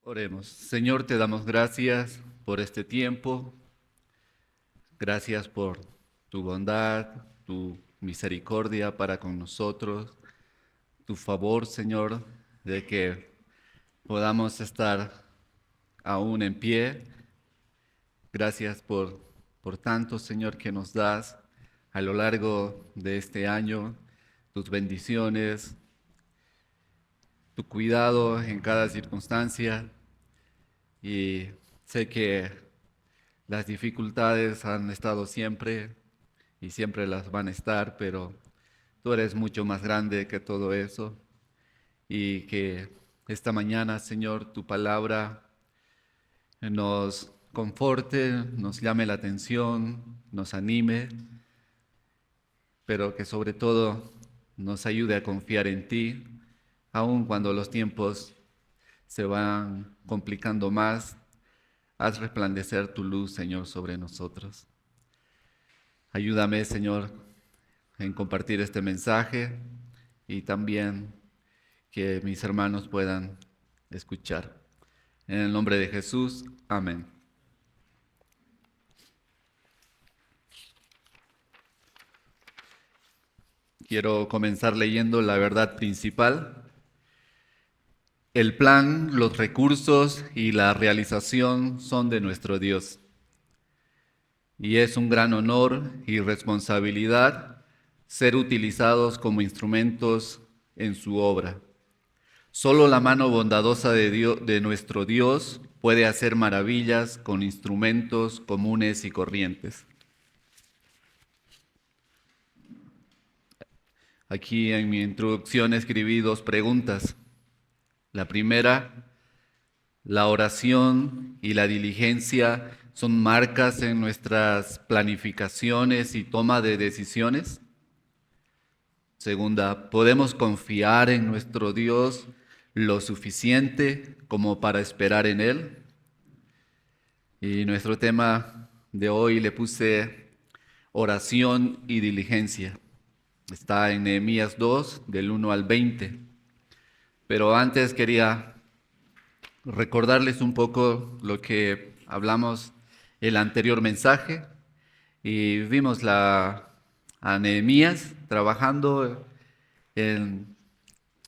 Oremos. Señor, te damos gracias por este tiempo. Gracias por tu bondad, tu misericordia para con nosotros, tu favor, Señor, de que podamos estar aún en pie. Gracias por tanto, Señor, que nos das a lo largo de este año, tus bendiciones, tu cuidado en cada circunstancia. Y sé que las dificultades han estado siempre y siempre las van a estar, pero tú eres mucho más grande que todo eso. Y que esta mañana, Señor, tu palabra nos conforte, nos llame la atención, nos anime, pero que sobre todo nos ayude a confiar en ti, aun cuando los tiempos se van complicando más. Haz resplandecer tu luz, Señor, sobre nosotros. Ayúdame, Señor, en compartir este mensaje y también que mis hermanos puedan escuchar. En el nombre de Jesús, amén. Quiero comenzar leyendo la verdad principal. El plan, los recursos y la realización son de nuestro Dios. Y es un gran honor y responsabilidad ser utilizados como instrumentos en su obra. Solo la mano bondadosa de nuestro Dios puede hacer maravillas con instrumentos comunes y corrientes. Aquí en mi introducción escribí 2 preguntas. La primera, ¿la oración y la diligencia son marcas en nuestras planificaciones y toma de decisiones? Segunda, ¿podemos confiar en nuestro Dios lo suficiente como para esperar en Él? Y nuestro tema de hoy le puse oración y diligencia. Está en Nehemías 2, del 1 al 20. Pero antes quería recordarles un poco lo que hablamos el anterior mensaje y vimos a Nehemías trabajando en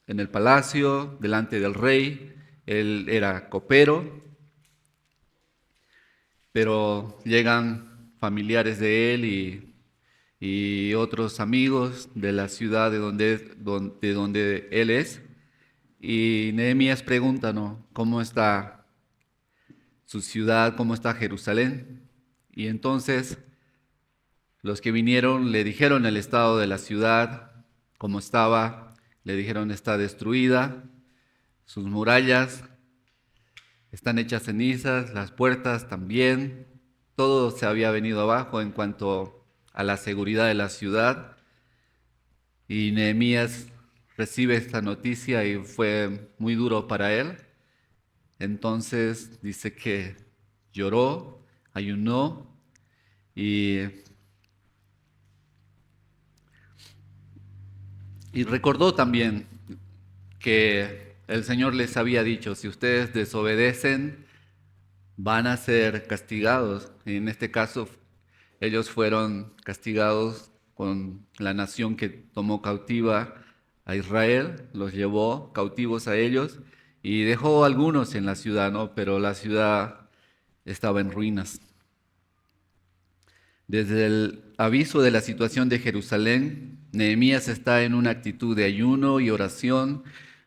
el palacio delante del rey. Él era copero, pero llegan familiares de él y otros amigos de la ciudad de donde él es. Y Nehemías pregunta, ¿no?, ¿cómo está su ciudad? ¿Cómo está Jerusalén? Y entonces los que vinieron le dijeron el estado de la ciudad, cómo estaba. Le dijeron: está destruida, sus murallas están hechas cenizas, las puertas también. Todo se había venido abajo en cuanto a la seguridad de la ciudad. Y Nehemías recibe esta noticia y fue muy duro para él. Entonces dice que lloró, ayunó y recordó también que el Señor les había dicho: si ustedes desobedecen, van a ser castigados. Y en este caso, ellos fueron castigados con la nación que tomó cautiva a Israel, los llevó cautivos a ellos y dejó algunos en la ciudad, ¿no? Pero la ciudad estaba en ruinas. Desde el aviso de la situación de Jerusalén, Nehemías está en una actitud de ayuno y oración,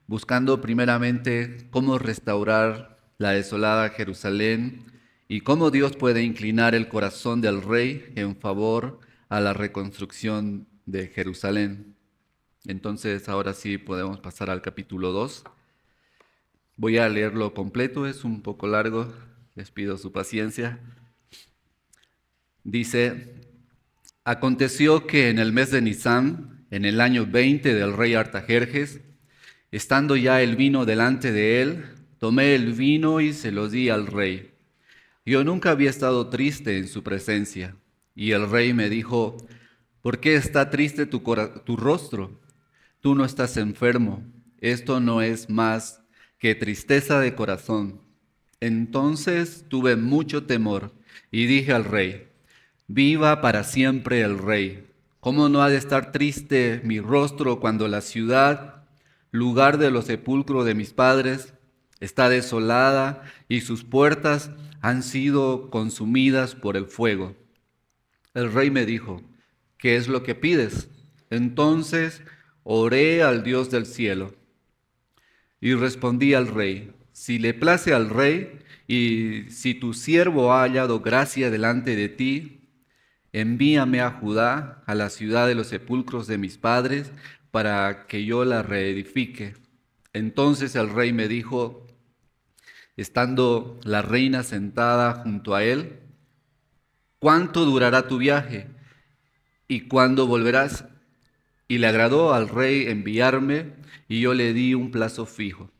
buscando primeramente cómo restaurar la desolada Jerusalén y cómo Dios puede inclinar el corazón del rey en favor a la reconstrucción de Jerusalén. Entonces, ahora sí podemos pasar al capítulo 2. Voy a leerlo completo, es un poco largo, les pido su paciencia. Dice: aconteció que en el mes de Nisán, en el año 20 del rey Artajerjes, estando ya el vino delante de él, tomé el vino y se lo di al rey. Yo nunca había estado triste en su presencia. Y el rey me dijo: ¿por qué está triste tu rostro? Tú no estás enfermo. Esto no es más que tristeza de corazón. Entonces tuve mucho temor y dije al rey, viva para siempre el rey. ¿Cómo no ha de estar triste mi rostro cuando la ciudad, lugar de los sepulcros de mis padres, está desolada y sus puertas han sido consumidas por el fuego? El rey me dijo, ¿qué es lo que pides? Entonces oré al Dios del cielo y respondí al rey, si le place al rey y si tu siervo ha hallado gracia delante de ti, envíame a Judá, a la ciudad de los sepulcros de mis padres, para que yo la reedifique. Entonces el rey me dijo, estando la reina sentada junto a él, ¿cuánto durará tu viaje? ¿Y cuándo volverás? Y le agradó al rey enviarme, y yo le di un plazo fijo.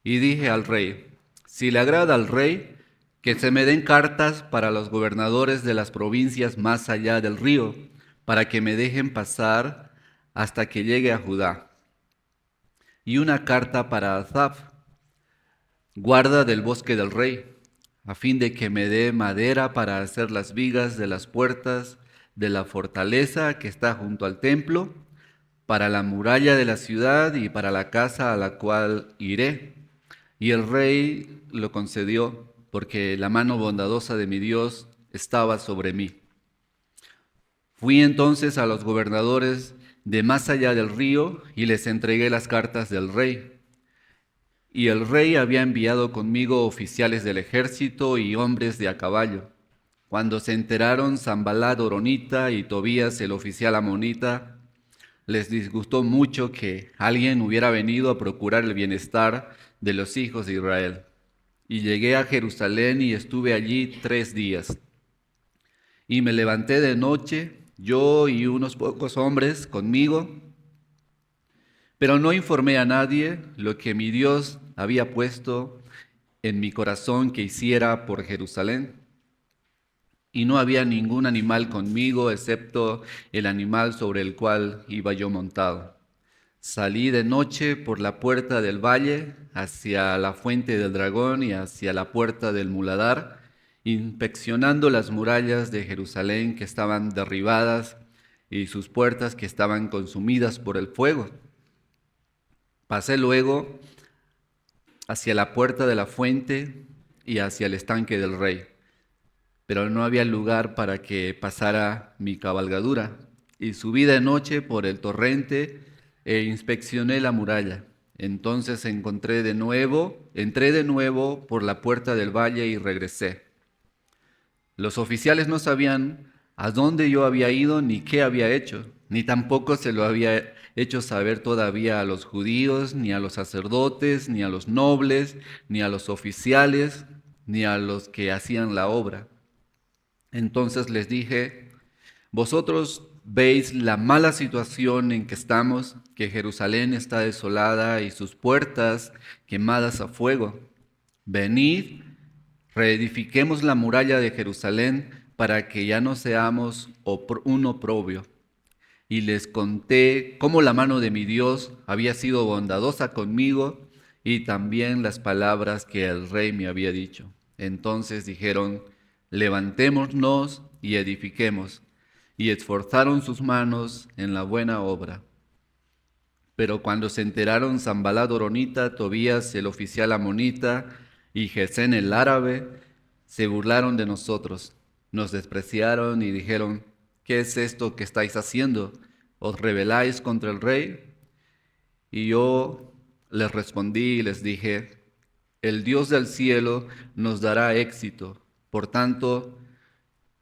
Y dije al rey, si le agrada al rey, que se me den cartas para los gobernadores de las provincias más allá del río, para que me dejen pasar hasta que llegue a Judá. Y una carta para Asaf, guarda del bosque del rey, a fin de que me dé madera para hacer las vigas de las puertas de la fortaleza que está junto al templo, para la muralla de la ciudad y para la casa a la cual iré. Y el rey lo concedió, porque la mano bondadosa de mi Dios estaba sobre mí. Fui entonces a los gobernadores de más allá del río y les entregué las cartas del rey. Y el rey había enviado conmigo oficiales del ejército y hombres de a caballo. Cuando se enteraron Sanballat horonita y Tobías el oficial amonita, les disgustó mucho que alguien hubiera venido a procurar el bienestar de los hijos de Israel. Y llegué a Jerusalén y estuve allí 3 días. Y me levanté de noche, yo y unos pocos hombres conmigo, pero no informé a nadie lo que mi Dios había puesto en mi corazón que hiciera por Jerusalén. Y no había ningún animal conmigo excepto el animal sobre el cual iba yo montado. Salí de noche por la puerta del valle hacia la fuente del dragón y hacia la puerta del muladar, inspeccionando las murallas de Jerusalén que estaban derribadas y sus puertas que estaban consumidas por el fuego. Pasé luego hacia la puerta de la fuente y hacia el estanque del rey, pero no había lugar para que pasara mi cabalgadura, y subí de noche por el torrente e inspeccioné la muralla. Entonces entré de nuevo por la puerta del valle y regresé. Los oficiales no sabían a dónde yo había ido ni qué había hecho, ni tampoco se lo había hecho saber todavía a los judíos, ni a los sacerdotes, ni a los nobles, ni a los oficiales, ni a los que hacían la obra. Entonces les dije, vosotros veis la mala situación en que estamos, que Jerusalén está desolada y sus puertas quemadas a fuego. Venid, reedifiquemos la muralla de Jerusalén para que ya no seamos un oprobio. Y les conté cómo la mano de mi Dios había sido bondadosa conmigo y también las palabras que el rey me había dicho. Entonces dijeron, levantémonos y edifiquemos. Y esforzaron sus manos en la buena obra. Pero cuando se enteraron Sanballat horonita, Tobías el oficial amonita y Gesén el árabe, se burlaron de nosotros, nos despreciaron y dijeron, ¿qué es esto que estáis haciendo? ¿Os rebeláis contra el rey? Y yo les respondí y les dije, el Dios del cielo nos dará éxito, por tanto,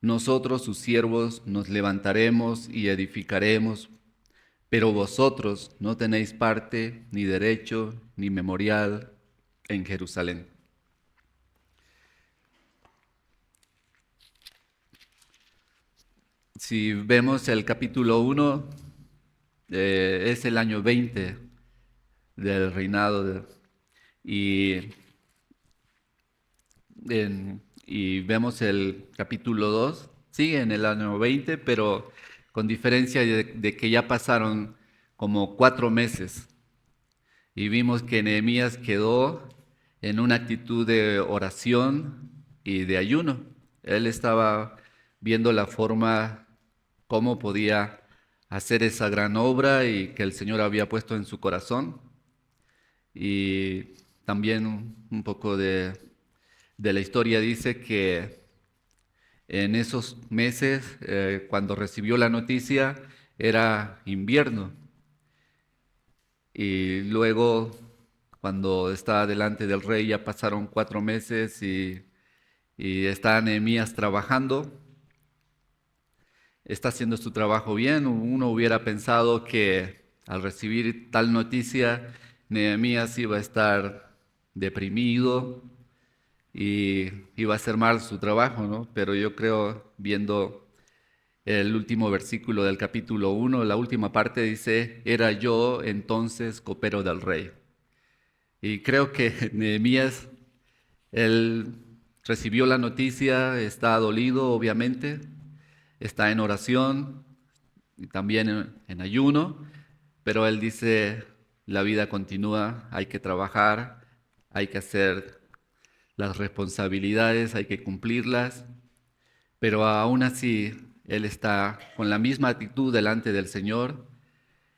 nosotros sus siervos nos levantaremos y edificaremos, pero vosotros no tenéis parte, ni derecho, ni memorial en Jerusalén. Si vemos el capítulo 1, es el año 20 del reinado y, y vemos el capítulo 2, sigue en el año 20, pero con diferencia de que ya pasaron como 4 meses y vimos que Nehemías quedó en una actitud de oración y de ayuno. Él estaba viendo la forma cómo podía hacer esa gran obra y que el Señor había puesto en su corazón. Y también un poco de la historia dice que en esos meses, cuando recibió la noticia, era invierno. Y luego, cuando estaba delante del rey, ya pasaron 4 meses y está Nehemías trabajando. Está haciendo su trabajo bien. Uno hubiera pensado que al recibir tal noticia, Nehemías iba a estar deprimido y iba a hacer mal su trabajo, ¿no? Pero yo creo, viendo el último versículo del capítulo 1, la última parte dice, era yo entonces copero del rey. Y creo que Nehemías, él recibió la noticia, está dolido, obviamente, está en oración y también en ayuno, pero él dice, la vida continúa, hay que trabajar, hay que hacer las responsabilidades, hay que cumplirlas, pero aún así él está con la misma actitud delante del Señor,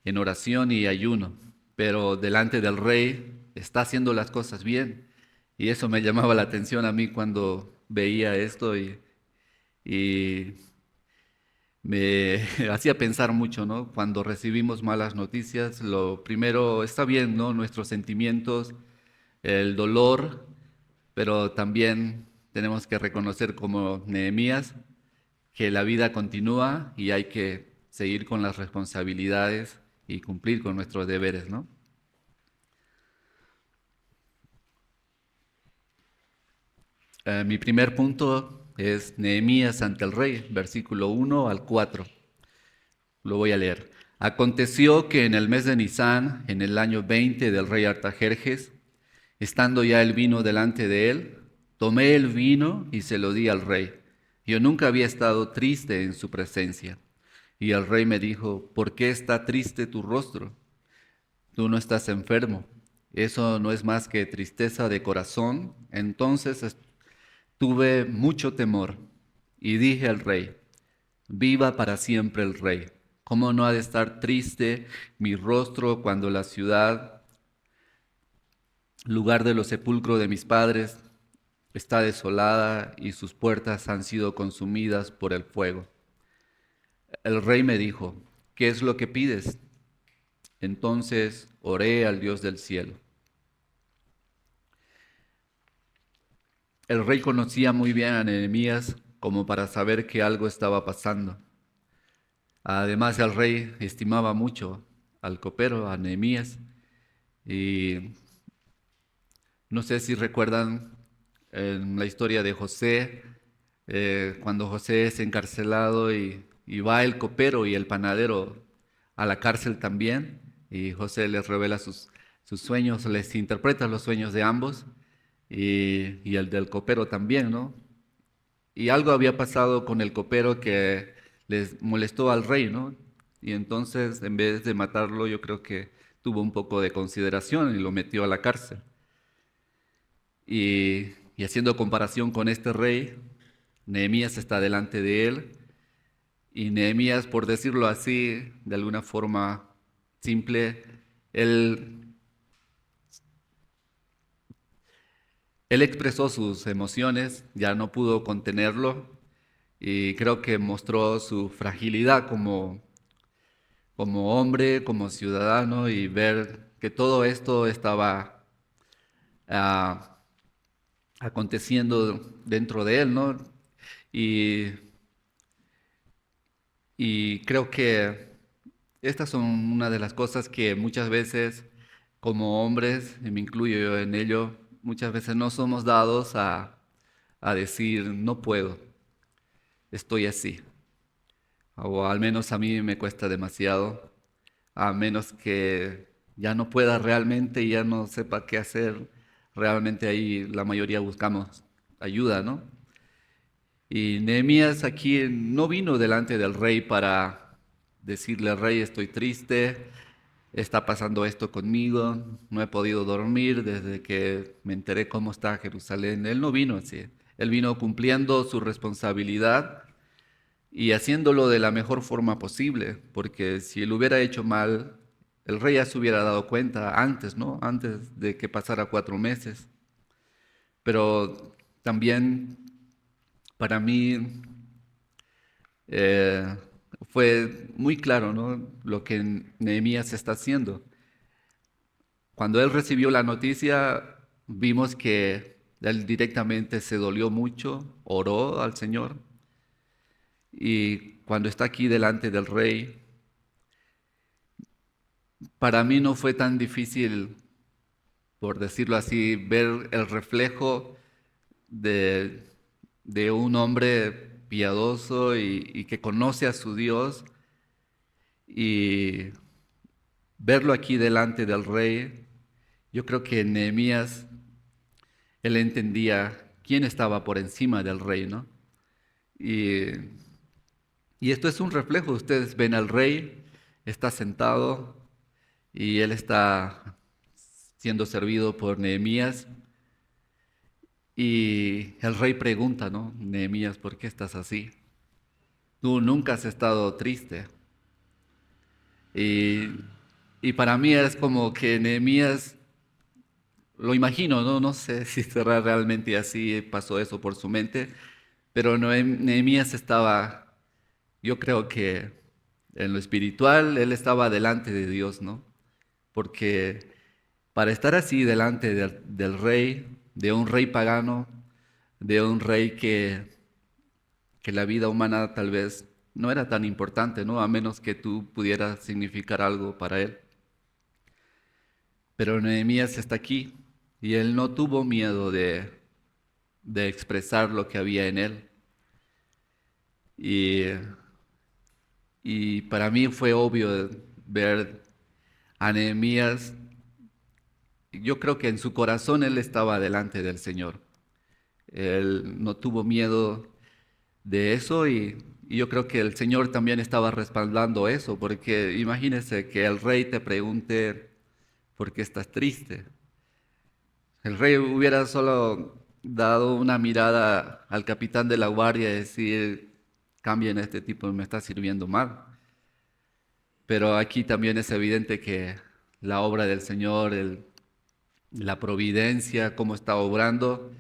en oración y ayuno, pero delante del rey está haciendo las cosas bien. Y eso me llamaba la atención a mí cuando veía esto y me hacía pensar mucho, ¿no? Cuando recibimos malas noticias, lo primero está bien, ¿no? Nuestros sentimientos, el dolor, pero también tenemos que reconocer como Nehemías que la vida continúa y hay que seguir con las responsabilidades y cumplir con nuestros deberes, ¿no? Mi primer punto es Nehemías ante el rey, versículo 1 al 4. Lo voy a leer. Aconteció que en el mes de Nisán, en el año 20 del rey Artajerjes, estando ya el vino delante de él, tomé el vino y se lo di al rey. Yo nunca había estado triste en su presencia. Y el rey me dijo, ¿por qué está triste tu rostro? Tú no estás enfermo. Eso no es más que tristeza de corazón. Entonces tuve mucho temor y dije al rey, viva para siempre el rey. ¿Cómo no ha de estar triste mi rostro cuando la ciudad, lugar de los sepulcros de mis padres, está desolada y sus puertas han sido consumidas por el fuego? El rey me dijo, ¿qué es lo que pides? Entonces oré al Dios del cielo. El rey conocía muy bien a Nehemías como para saber que algo estaba pasando. Además, el rey estimaba mucho al copero, a Nehemías, y no sé si recuerdan en la historia de José, cuando José es encarcelado y va el copero y el panadero a la cárcel también, y José les revela sus sueños, les interpreta los sueños de ambos, y el del copero también, ¿no? Y algo había pasado con el copero que les molestó al rey, ¿no? Y entonces, en vez de matarlo, yo creo que tuvo un poco de consideración y lo metió a la cárcel. Y haciendo comparación con este rey, Nehemías está delante de él. Y Nehemías, por decirlo así, de alguna forma simple, él, él expresó sus emociones, ya no pudo contenerlo y creo que mostró su fragilidad como hombre, como ciudadano y ver que todo esto estaba ah, aconteciendo dentro de él, ¿no? Y, y creo que estas son una de las cosas que muchas veces como hombres, y me incluyo yo en ello, muchas veces no somos dados a decir, no puedo, estoy así. O al menos a mí me cuesta demasiado, a menos que ya no pueda realmente y ya no sepa qué hacer. Realmente ahí la mayoría buscamos ayuda, ¿no? Y Nehemías aquí no vino delante del rey para decirle al rey, estoy triste, está pasando esto conmigo, no he podido dormir desde que me enteré cómo está Jerusalén. Él no vino así, él vino cumpliendo su responsabilidad y haciéndolo de la mejor forma posible, porque si él hubiera hecho mal, el rey ya se hubiera dado cuenta antes, ¿no? Antes de que pasara 4 meses. Pero también para mí eh, fue muy claro, ¿no? Lo que Nehemías está haciendo. Cuando él recibió la noticia, vimos que él directamente se dolió mucho, oró al Señor y cuando está aquí delante del rey, para mí no fue tan difícil, por decirlo así, ver el reflejo de, de un hombre piadoso y que conoce a su Dios y verlo aquí delante del rey. Yo creo que Nehemías, él entendía quién estaba por encima del rey, ¿no? Y, y esto es un reflejo. Ustedes ven al rey, está sentado y él está siendo servido por Nehemías. Y el rey pregunta, ¿no? Nehemías, ¿por qué estás así? Tú nunca has estado triste. Y, y para mí es como que Nehemías, lo imagino, ¿no? No sé si será realmente así, pasó eso por su mente, pero Nehemías estaba, yo creo que en lo espiritual, él estaba delante de Dios, ¿no? Porque para estar así delante del rey, de un rey pagano, de un rey que la vida humana tal vez no era tan importante, ¿no? A menos que tú pudieras significar algo para él. Pero Nehemías está aquí y él no tuvo miedo de expresar lo que había en él. Y, y para mí fue obvio ver a Nehemías. Yo creo que en su corazón él estaba delante del Señor. Él no tuvo miedo de eso y yo creo que el Señor también estaba respaldando eso, porque imagínese que el rey te pregunte por qué estás triste. El rey hubiera solo dado una mirada al capitán de la guardia y decir, cambien a este tipo, me está sirviendo mal. Pero aquí también es evidente que la obra del Señor, la providencia, cómo está obrando,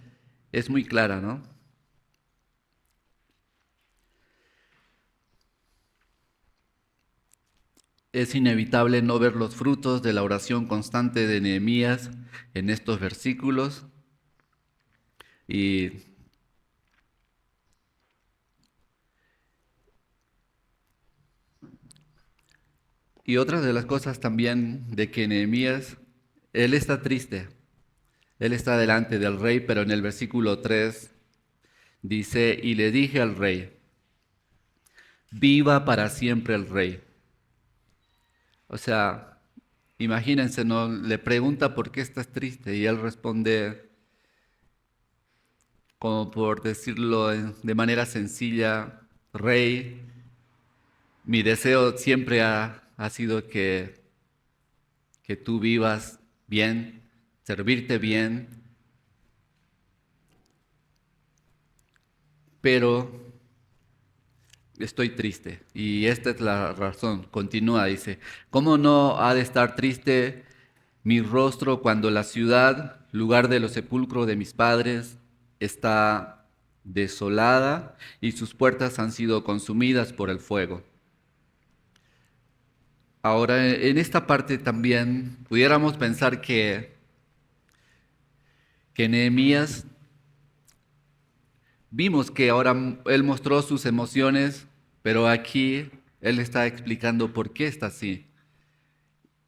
es muy clara, ¿no? Es inevitable no ver los frutos de la oración constante de Nehemías en estos versículos. Y, y otra de las cosas también de que Nehemías, él está triste, él está delante del rey, pero en el versículo 3 dice, y le dije al rey, viva para siempre el rey. O sea, imagínense, ¿no? Le pregunta por qué estás triste y él responde, como por decirlo de manera sencilla, rey, mi deseo siempre ha sido que tú vivas bien, servirte bien, pero estoy triste. Y esta es la razón. Continúa, dice, ¿cómo no ha de estar triste mi rostro cuando la ciudad, lugar de los sepulcros de mis padres, está desolada y sus puertas han sido consumidas por el fuego? Ahora, en esta parte también pudiéramos pensar que Nehemías, vimos que ahora él mostró sus emociones, pero aquí él está explicando por qué está así.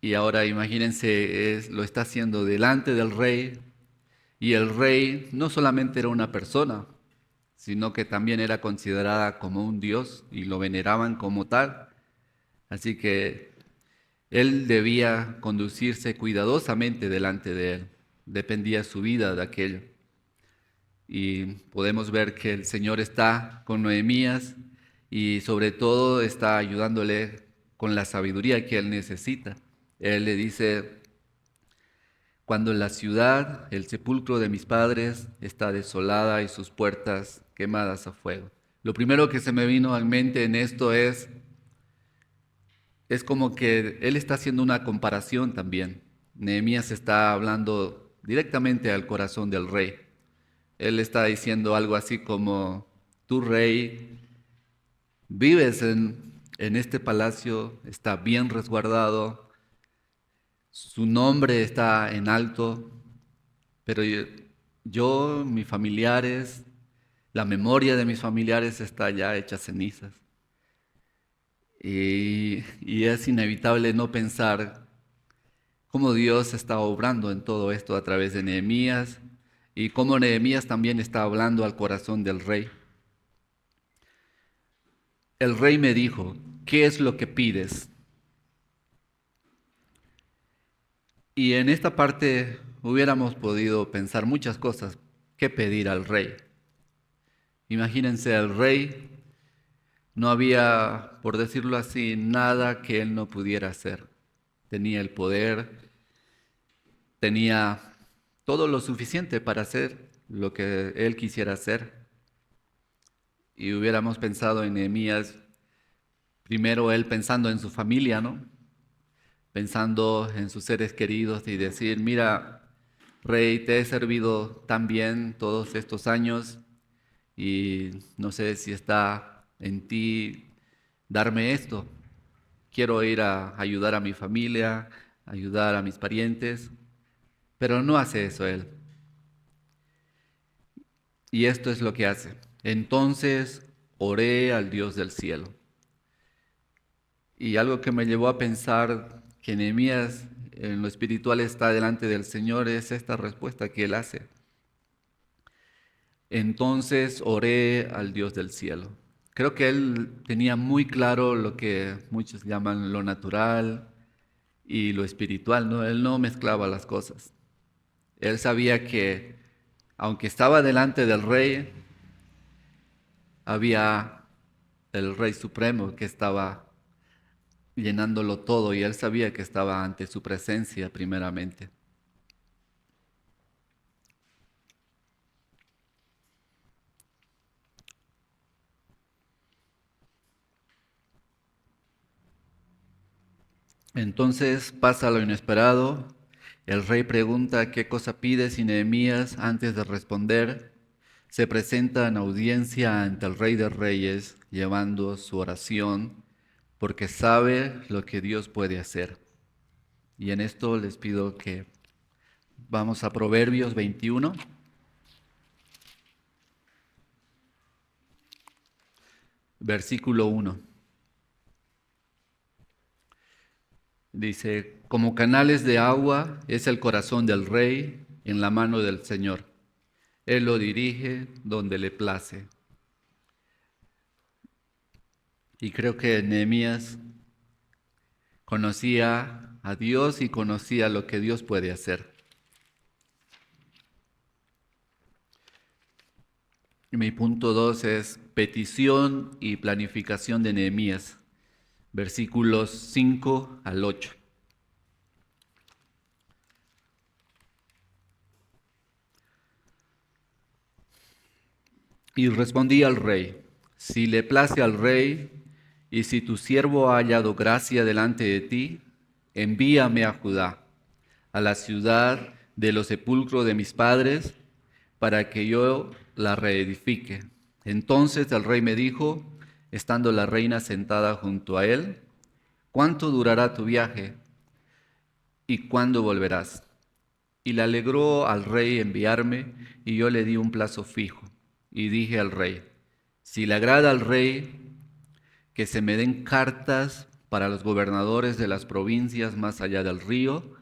Y ahora imagínense, lo está haciendo delante del rey, y el rey no solamente era una persona, sino que también era considerada como un dios y lo veneraban como tal. Así que él debía conducirse cuidadosamente delante de él. Dependía su vida de aquello. Y podemos ver que el Señor está con Nehemías y sobre todo está ayudándole con la sabiduría que él necesita. Él le dice, cuando la ciudad, el sepulcro de mis padres, está desolada y sus puertas quemadas a fuego. Lo primero que se me vino a mente en esto es como que él está haciendo una comparación también. Nehemías está hablando directamente al corazón del rey. Él está diciendo algo así como, tú rey, vives en este palacio, está bien resguardado, su nombre está en alto, pero mis familiares, la memoria de mis familiares está ya hecha cenizas. Y es inevitable no pensar cómo Dios está obrando en todo esto a través de Nehemías y cómo Nehemías también está hablando al corazón del rey. El rey me dijo, ¿qué es lo que pides? Y en esta parte hubiéramos podido pensar muchas cosas. ¿Qué pedir al rey? Imagínense, el rey no había, por decirlo así, nada que él no pudiera hacer. Tenía el poder, tenía todo lo suficiente para hacer lo que él quisiera hacer. Y hubiéramos pensado en Nehemías, primero él pensando en su familia, ¿no? Pensando en sus seres queridos y decir, mira, rey, te he servido tan bien todos estos años y no sé si está en ti darme esto. Quiero ir a ayudar a mi familia, ayudar a mis parientes, pero no hace eso él. Y esto es lo que hace. Entonces oré al Dios del cielo. Y algo que me llevó a pensar que Nehemías en lo espiritual está delante del Señor es esta respuesta que él hace. Entonces oré al Dios del cielo. Creo que él tenía muy claro lo que muchos llaman lo natural y lo espiritual, ¿no? Él no mezclaba las cosas. Él sabía que aunque estaba delante del rey, había el Rey Supremo que estaba llenándolo todo y él sabía que estaba ante su presencia primeramente. Entonces pasa lo inesperado. El rey pregunta qué cosa pides y Nehemías, antes de responder, se presenta en audiencia ante el Rey de Reyes, llevando su oración, porque sabe lo que Dios puede hacer. Y en esto les pido que vamos a Proverbios 21, versículo 1. Dice, como canales de agua es el corazón del rey en la mano del Señor. Él lo dirige donde le place. Y creo que Nehemías conocía a Dios y conocía lo que Dios puede hacer. Y mi punto 2 es petición y planificación de Nehemías, versículos 5 al 8. Y respondí al rey, si le place al rey, y si tu siervo ha hallado gracia delante de ti, envíame a Judá, a la ciudad de los sepulcros de mis padres, para que yo la reedifique. Entonces el rey me dijo, estando la reina sentada junto a él, ¿cuánto durará tu viaje? ¿Y cuándo volverás? Y le alegró al rey enviarme, y yo le di un plazo fijo. Y dije al rey, si le agrada al rey, que se me den cartas para los gobernadores de las provincias más allá del río,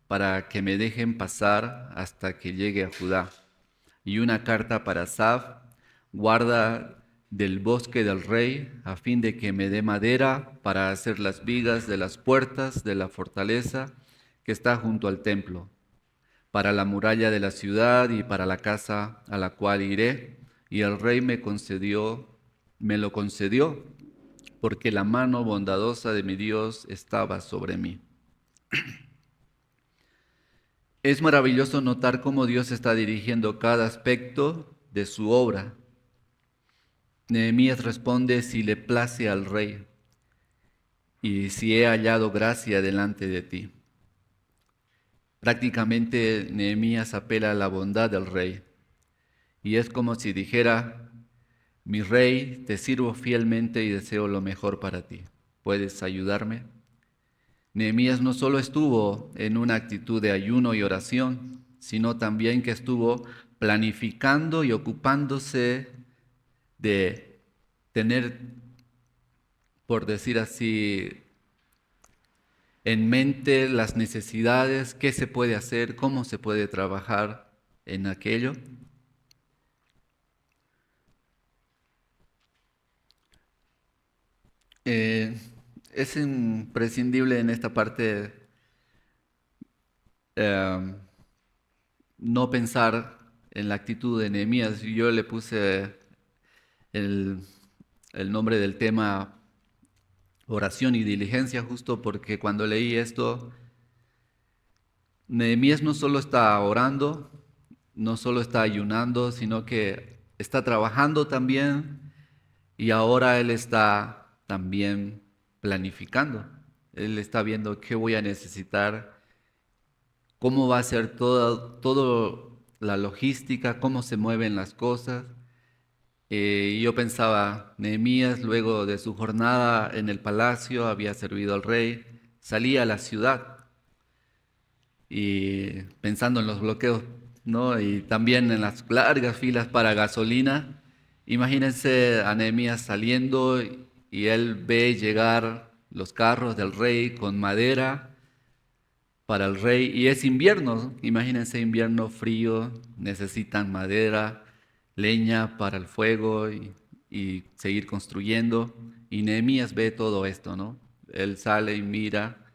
para que me dejen pasar hasta que llegue a Judá. Y una carta para Asaf, guarda del bosque del rey, a fin de que me dé madera para hacer las vigas de las puertas de la fortaleza que está junto al templo, para la muralla de la ciudad y para la casa a la cual iré. Y el rey me lo concedió, porque la mano bondadosa de mi Dios estaba sobre mí. Es maravilloso notar cómo Dios está dirigiendo cada aspecto de su obra. Nehemías responde si le place al rey y si he hallado gracia delante de ti. Prácticamente Nehemías apela a la bondad del rey y es como si dijera: mi rey, te sirvo fielmente y deseo lo mejor para ti. ¿Puedes ayudarme? Nehemías no solo estuvo en una actitud de ayuno y oración, sino también que estuvo planificando y ocupándose de tener, por decir así, en mente las necesidades, qué se puede hacer, cómo se puede trabajar en aquello. Eh, es imprescindible en esta parte eh, no pensar en la actitud de Nehemías. Yo le puse el, el nombre del tema oración y diligencia justo porque cuando leí esto, Nehemías no solo está orando, no solo está ayunando, sino que está trabajando también y ahora él está también planificando. Él está viendo qué voy a necesitar, cómo va a ser todo la logística, cómo se mueven las cosas. Y yo pensaba, Nehemías, luego de su jornada en el palacio, había servido al rey, salía a la ciudad y pensando en los bloqueos, ¿no? Y también en las largas filas para gasolina. Imagínense a Nehemías saliendo y él ve llegar los carros del rey con madera para el rey y es invierno, ¿no? Imagínense invierno frío, necesitan madera, leña para el fuego y seguir construyendo. Y Nehemías ve todo esto, ¿no? Él sale y mira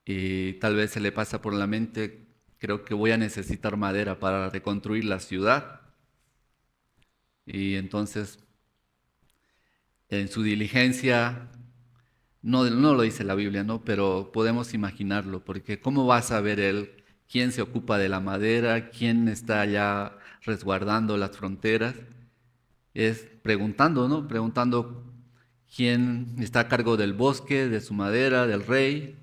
y tal vez se le pasa por la mente, creo que voy a necesitar madera para reconstruir la ciudad. Y entonces, en su diligencia, no lo dice la Biblia, ¿no? Pero podemos imaginarlo, porque ¿cómo va a saber él quién se ocupa de la madera, quién está allá resguardando las fronteras? Es preguntando, ¿no? Preguntando quién está a cargo del bosque, de su madera, del rey.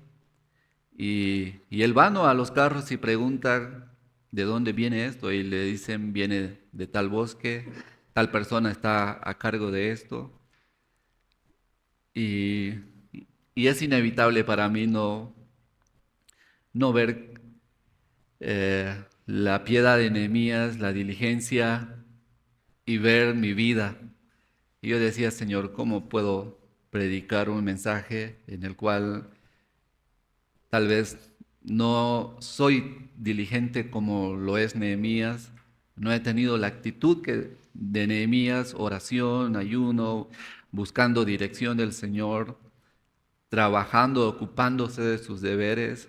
Y él va, ¿no?, a los carros y pregunta de dónde viene esto. Y le dicen, viene de tal bosque, tal persona está a cargo de esto. Y, y es inevitable para mí no ver la piedad de Nehemías, la diligencia y ver mi vida. Y yo decía, Señor, ¿cómo puedo predicar un mensaje en el cual tal vez no soy diligente como lo es Nehemías? No he tenido la actitud de Nehemías, oración, ayuno, buscando dirección del Señor, trabajando, ocupándose de sus deberes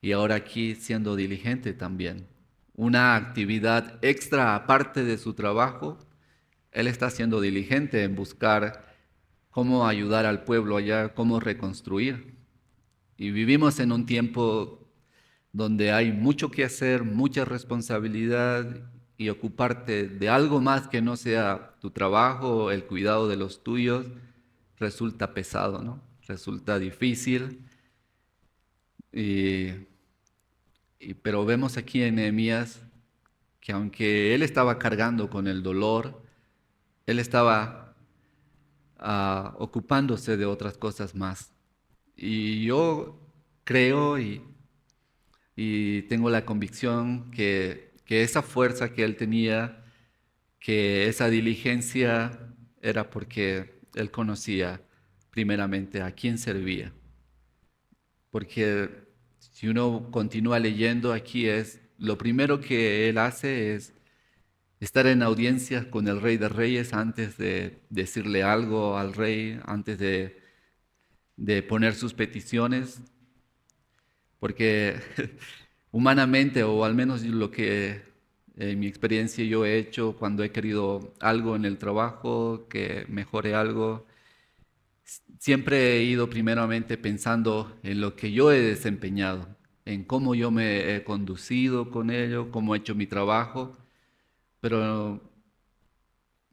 y ahora aquí siendo diligente también. Una actividad extra aparte de su trabajo, él está siendo diligente en buscar cómo ayudar al pueblo allá, cómo reconstruir. Y vivimos en un tiempo donde hay mucho que hacer, mucha responsabilidad y ocuparte de algo más que no sea tu trabajo, el cuidado de los tuyos, resulta pesado, ¿no? Resulta difícil. Y, pero vemos aquí en Nehemías que aunque él estaba cargando con el dolor, él estaba ocupándose de otras cosas más. Y yo creo y tengo la convicción que esa fuerza que él tenía, que esa diligencia era porque él conocía primeramente a quién servía. Porque si uno continúa leyendo aquí es, lo primero que él hace es estar en audiencia con el Rey de Reyes antes de decirle algo al rey, antes de poner sus peticiones, porque humanamente, o al menos lo que en mi experiencia yo he hecho cuando he querido algo en el trabajo, que mejore algo, Siempre he ido primeramente pensando en lo que yo he desempeñado, en cómo yo me he conducido con ello, cómo he hecho mi trabajo, pero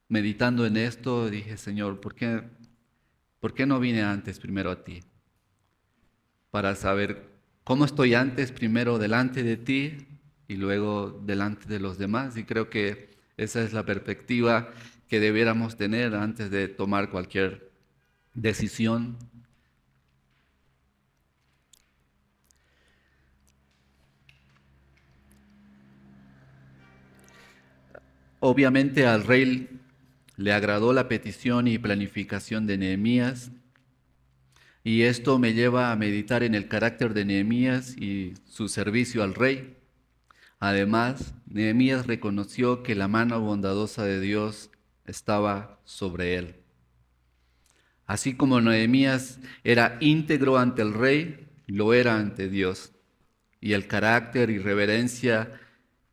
meditando en esto dije, Señor, por qué no vine antes primero a ti? Para saber cómo estoy antes primero delante de ti y luego delante de los demás. Y creo que esa es la perspectiva que debiéramos tener antes de tomar cualquier decisión. Obviamente al rey le agradó la petición y planificación de Nehemías, y esto me lleva a meditar en el carácter de Nehemías y su servicio al rey. Además, Nehemías reconoció que la mano bondadosa de Dios estaba sobre él. Así como Nehemías era íntegro ante el rey, lo era ante Dios. Y el carácter y reverencia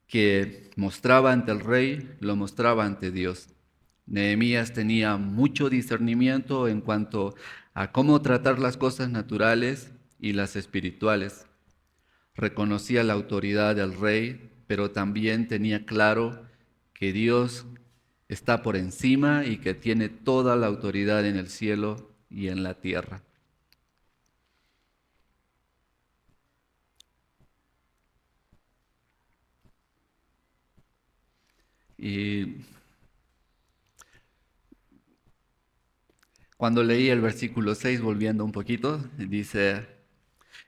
que mostraba ante el rey, lo mostraba ante Dios. Nehemías tenía mucho discernimiento en cuanto a cómo tratar las cosas naturales y las espirituales. Reconocía la autoridad del rey, pero también tenía claro que Dios está por encima y que tiene toda la autoridad en el cielo y en la tierra. Y cuando leí el versículo 6, volviendo un poquito, dice,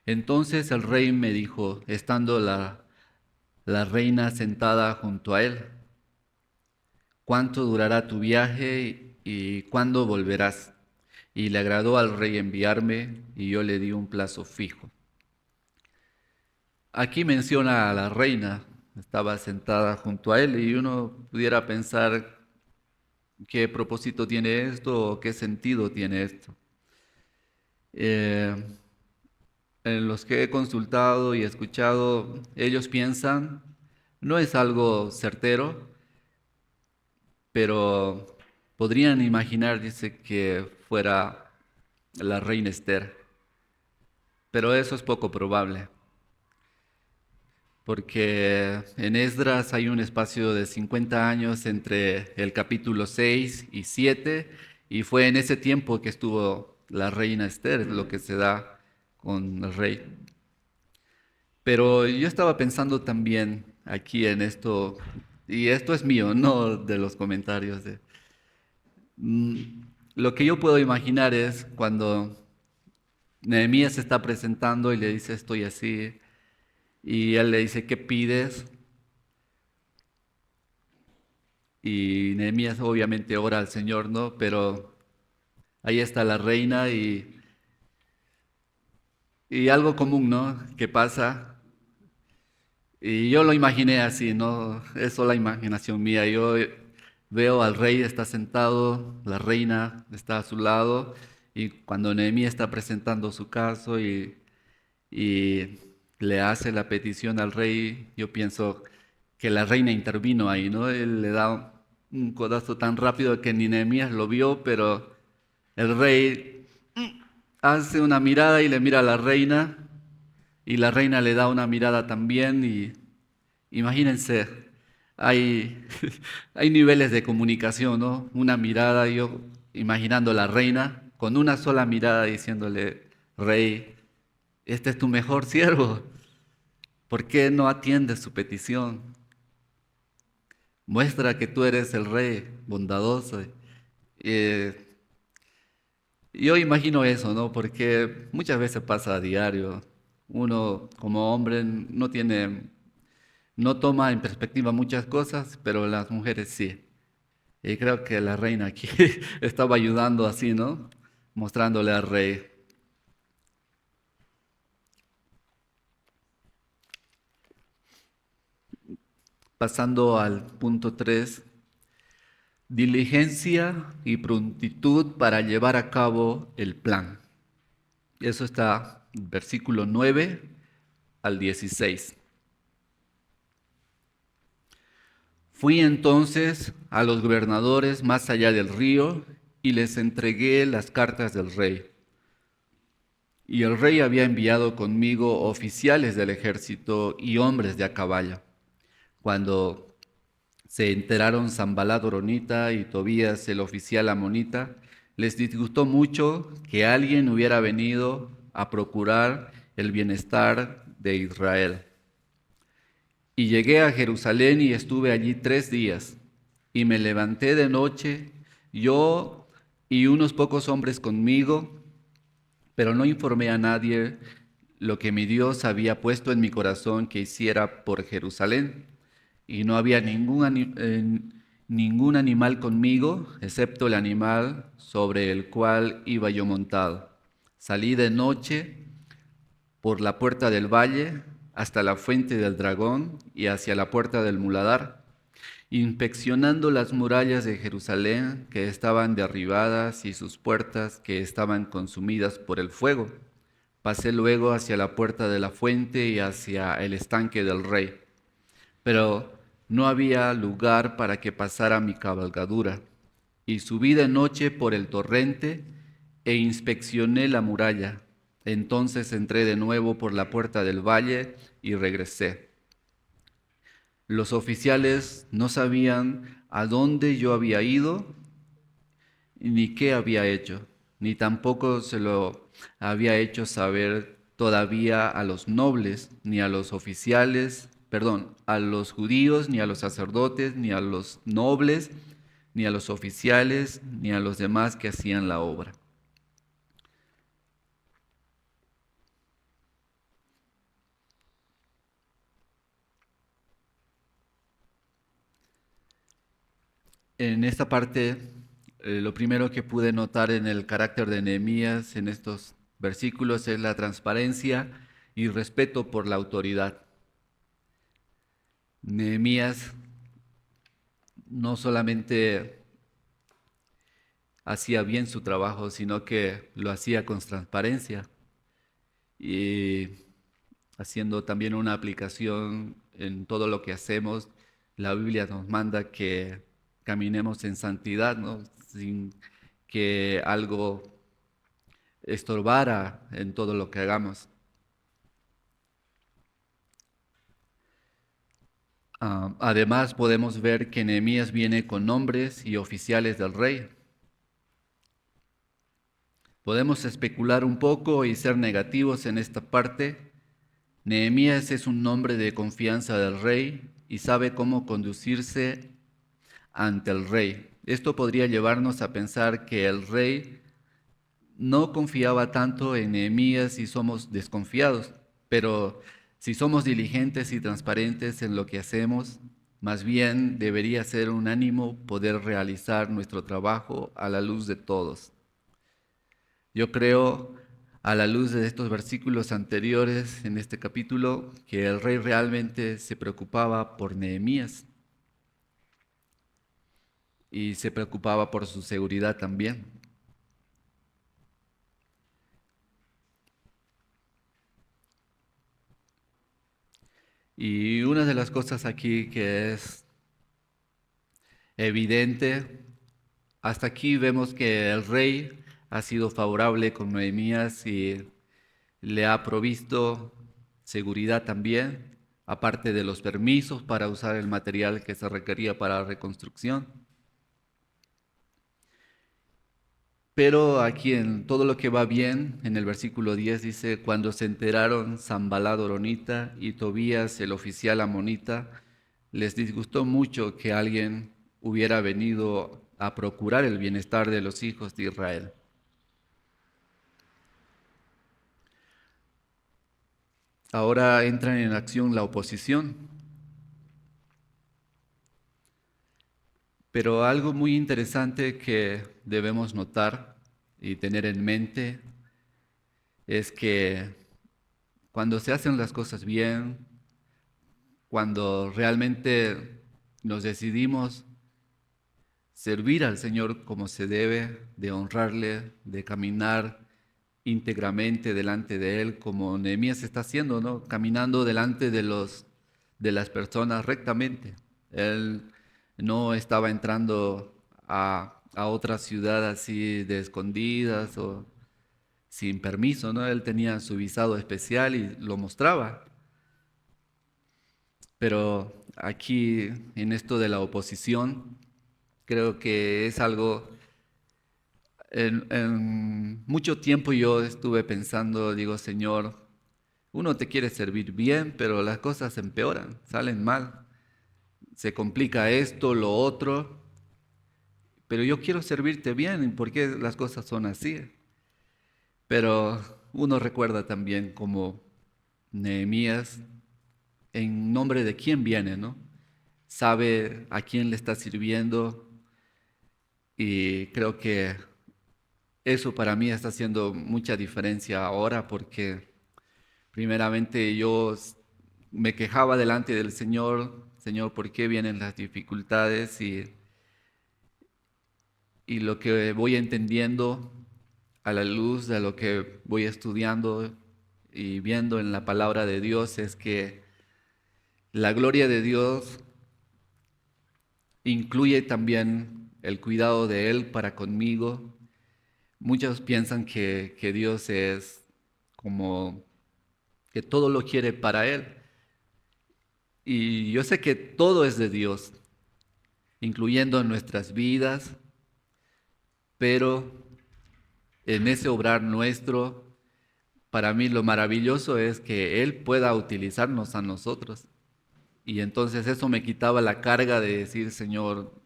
entonces el rey me dijo, estando la reina sentada junto a él, ¿cuánto durará tu viaje y cuándo volverás? Y le agradó al rey enviarme y yo le di un plazo fijo. Aquí menciona a la reina, estaba sentada junto a él y uno pudiera pensar qué propósito tiene esto o qué sentido tiene esto. Eh, en los que he consultado y escuchado, ellos piensan, no es algo certero, pero podrían imaginar, dice, que fuera la reina Esther, pero eso es poco probable, porque en Esdras hay un espacio de 50 años entre el capítulo 6 y 7, y fue en ese tiempo que estuvo la reina Esther, lo que se da con el rey. Pero yo estaba pensando también aquí en esto, y esto es mío, no de los comentarios. Lo que yo puedo imaginar es cuando Nehemías se está presentando y le dice, estoy así, y él le dice, ¿qué pides? Y Nehemías obviamente ora al Señor, ¿no? Pero ahí está la reina y algo común, ¿no? Que pasa. Y yo lo imaginé así, ¿no? Es solo la imaginación mía. Yo veo al rey, está sentado, la reina está a su lado, y cuando Nehemías está presentando su caso y le hace la petición al rey, yo pienso que la reina intervino ahí, ¿no? Él le da un codazo tan rápido que ni Nehemías lo vio, pero el rey hace una mirada y le mira a la reina, y la reina le da una mirada también, y imagínense, hay, hay niveles de comunicación, ¿no? Una mirada, yo imaginando a la reina, con una sola mirada diciéndole, rey, este es tu mejor siervo, ¿por qué no atiendes su petición? Muestra que tú eres el rey bondadoso. Eh, yo imagino eso, ¿no? Porque muchas veces pasa a diario. Uno como hombre no toma en perspectiva muchas cosas, pero las mujeres sí. Y creo que la reina aquí estaba ayudando así, ¿no? Mostrándole al rey. Pasando al punto 3, diligencia y prontitud para llevar a cabo el plan. Eso está en versículo 9 al 16. Fui entonces a los gobernadores más allá del río y les entregué las cartas del rey. Y el rey había enviado conmigo oficiales del ejército y hombres de a caballo. Cuando se enteraron Sanballat horonita y Tobías el oficial amonita, les disgustó mucho que alguien hubiera venido a procurar el bienestar de Israel. Y llegué a Jerusalén y estuve allí 3 días. Y me levanté de noche, yo y unos pocos hombres conmigo, pero no informé a nadie lo que mi Dios había puesto en mi corazón que hiciera por Jerusalén. Y no había ningún animal conmigo, excepto el animal sobre el cual iba yo montado. Salí de noche por la puerta del valle hasta la fuente del dragón y hacia la puerta del muladar, inspeccionando las murallas de Jerusalén que estaban derribadas y sus puertas que estaban consumidas por el fuego. Pasé luego hacia la puerta de la fuente y hacia el estanque del rey, pero no había lugar para que pasara mi cabalgadura. Y subí de noche por el torrente e inspeccioné la muralla. Entonces entré de nuevo por la puerta del valle y regresé. Los oficiales no sabían a dónde yo había ido ni qué había hecho, ni tampoco se lo había hecho saber todavía a los nobles, ni a los oficiales, perdón, a los judíos, ni a los sacerdotes, ni a los nobles, ni a los oficiales, ni a los demás que hacían la obra. En esta parte, lo primero que pude notar en el carácter de Nehemías en estos versículos es la transparencia y respeto por la autoridad. Nehemías no solamente hacía bien su trabajo, sino que lo hacía con transparencia y haciendo también una aplicación en todo lo que hacemos. La Biblia nos manda que caminemos en santidad, ¿no? Sin que algo estorbara en todo lo que hagamos. Además, podemos ver que Nehemías viene con hombres y oficiales del rey. Podemos especular un poco y ser negativos en esta parte. Nehemías es un hombre de confianza del rey y sabe cómo conducirse ante el rey. Esto podría llevarnos a pensar que el rey no confiaba tanto en Nehemías si somos desconfiados, pero si somos diligentes y transparentes en lo que hacemos, más bien debería ser un ánimo poder realizar nuestro trabajo a la luz de todos. Yo creo, a la luz de estos versículos anteriores en este capítulo, que el rey realmente se preocupaba por Nehemías y se preocupaba por su seguridad también. Y una de las cosas aquí que es evidente, hasta aquí vemos que el rey ha sido favorable con Nehemías y le ha provisto seguridad también, aparte de los permisos para usar el material que se requería para la reconstrucción. Pero aquí en todo lo que va bien, en el versículo 10 dice, cuando se enteraron Sanballat horonita y Tobías el oficial amonita, les disgustó mucho que alguien hubiera venido a procurar el bienestar de los hijos de Israel. Ahora entra en acción la oposición. Pero algo muy interesante que debemos notar y tener en mente es que cuando se hacen las cosas bien, cuando realmente nos decidimos servir al Señor como se debe, de honrarle, de caminar íntegramente delante de Él, como Nehemías está haciendo, ¿no? Caminando delante de las personas rectamente. Él no estaba entrando a a otra ciudad así de escondidas o sin permiso, ¿no? Él tenía su visado especial y lo mostraba. Pero aquí, en esto de la oposición, creo que es algo, en mucho tiempo yo estuve pensando, digo, Señor, uno te quiere servir bien, pero las cosas empeoran, salen mal, se complica esto, lo otro, pero yo quiero servirte bien, ¿por qué las cosas son así? Pero uno recuerda también como Nehemías, en nombre de quién viene, ¿no? Sabe a quién le está sirviendo y creo que eso para mí está haciendo mucha diferencia ahora porque primeramente me quejaba delante del Señor, Señor, ¿por qué vienen las dificultades? Y lo que voy entendiendo a la luz de lo que voy estudiando y viendo en la palabra de Dios es que la gloria de Dios incluye también el cuidado de Él para conmigo. Muchos piensan que Dios es como que todo lo quiere para Él. Y yo sé que todo es de Dios, incluyendo nuestras vidas, pero en ese obrar nuestro, para mí lo maravilloso es que Él pueda utilizarnos a nosotros. Y entonces eso me quitaba la carga de decir, Señor,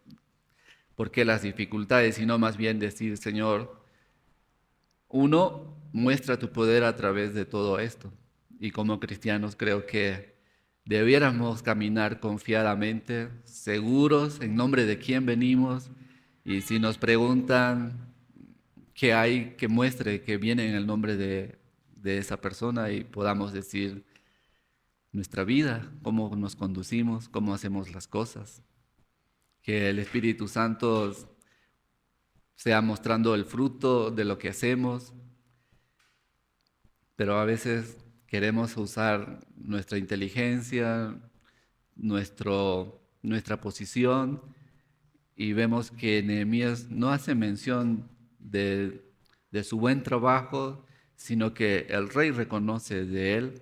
¿por qué las dificultades? Sino más bien decir, Señor, uno, muestra tu poder a través de todo esto. Y como cristianos creo que debiéramos caminar confiadamente, seguros en nombre de quién venimos. Y si nos preguntan qué hay, que muestre que viene en el nombre de esa persona y podamos decir nuestra vida, cómo nos conducimos, cómo hacemos las cosas. Que el Espíritu Santo sea mostrando el fruto de lo que hacemos, pero a veces queremos usar nuestra inteligencia, nuestra posición, y vemos que Nehemías no hace mención de su buen trabajo, sino que el rey reconoce de él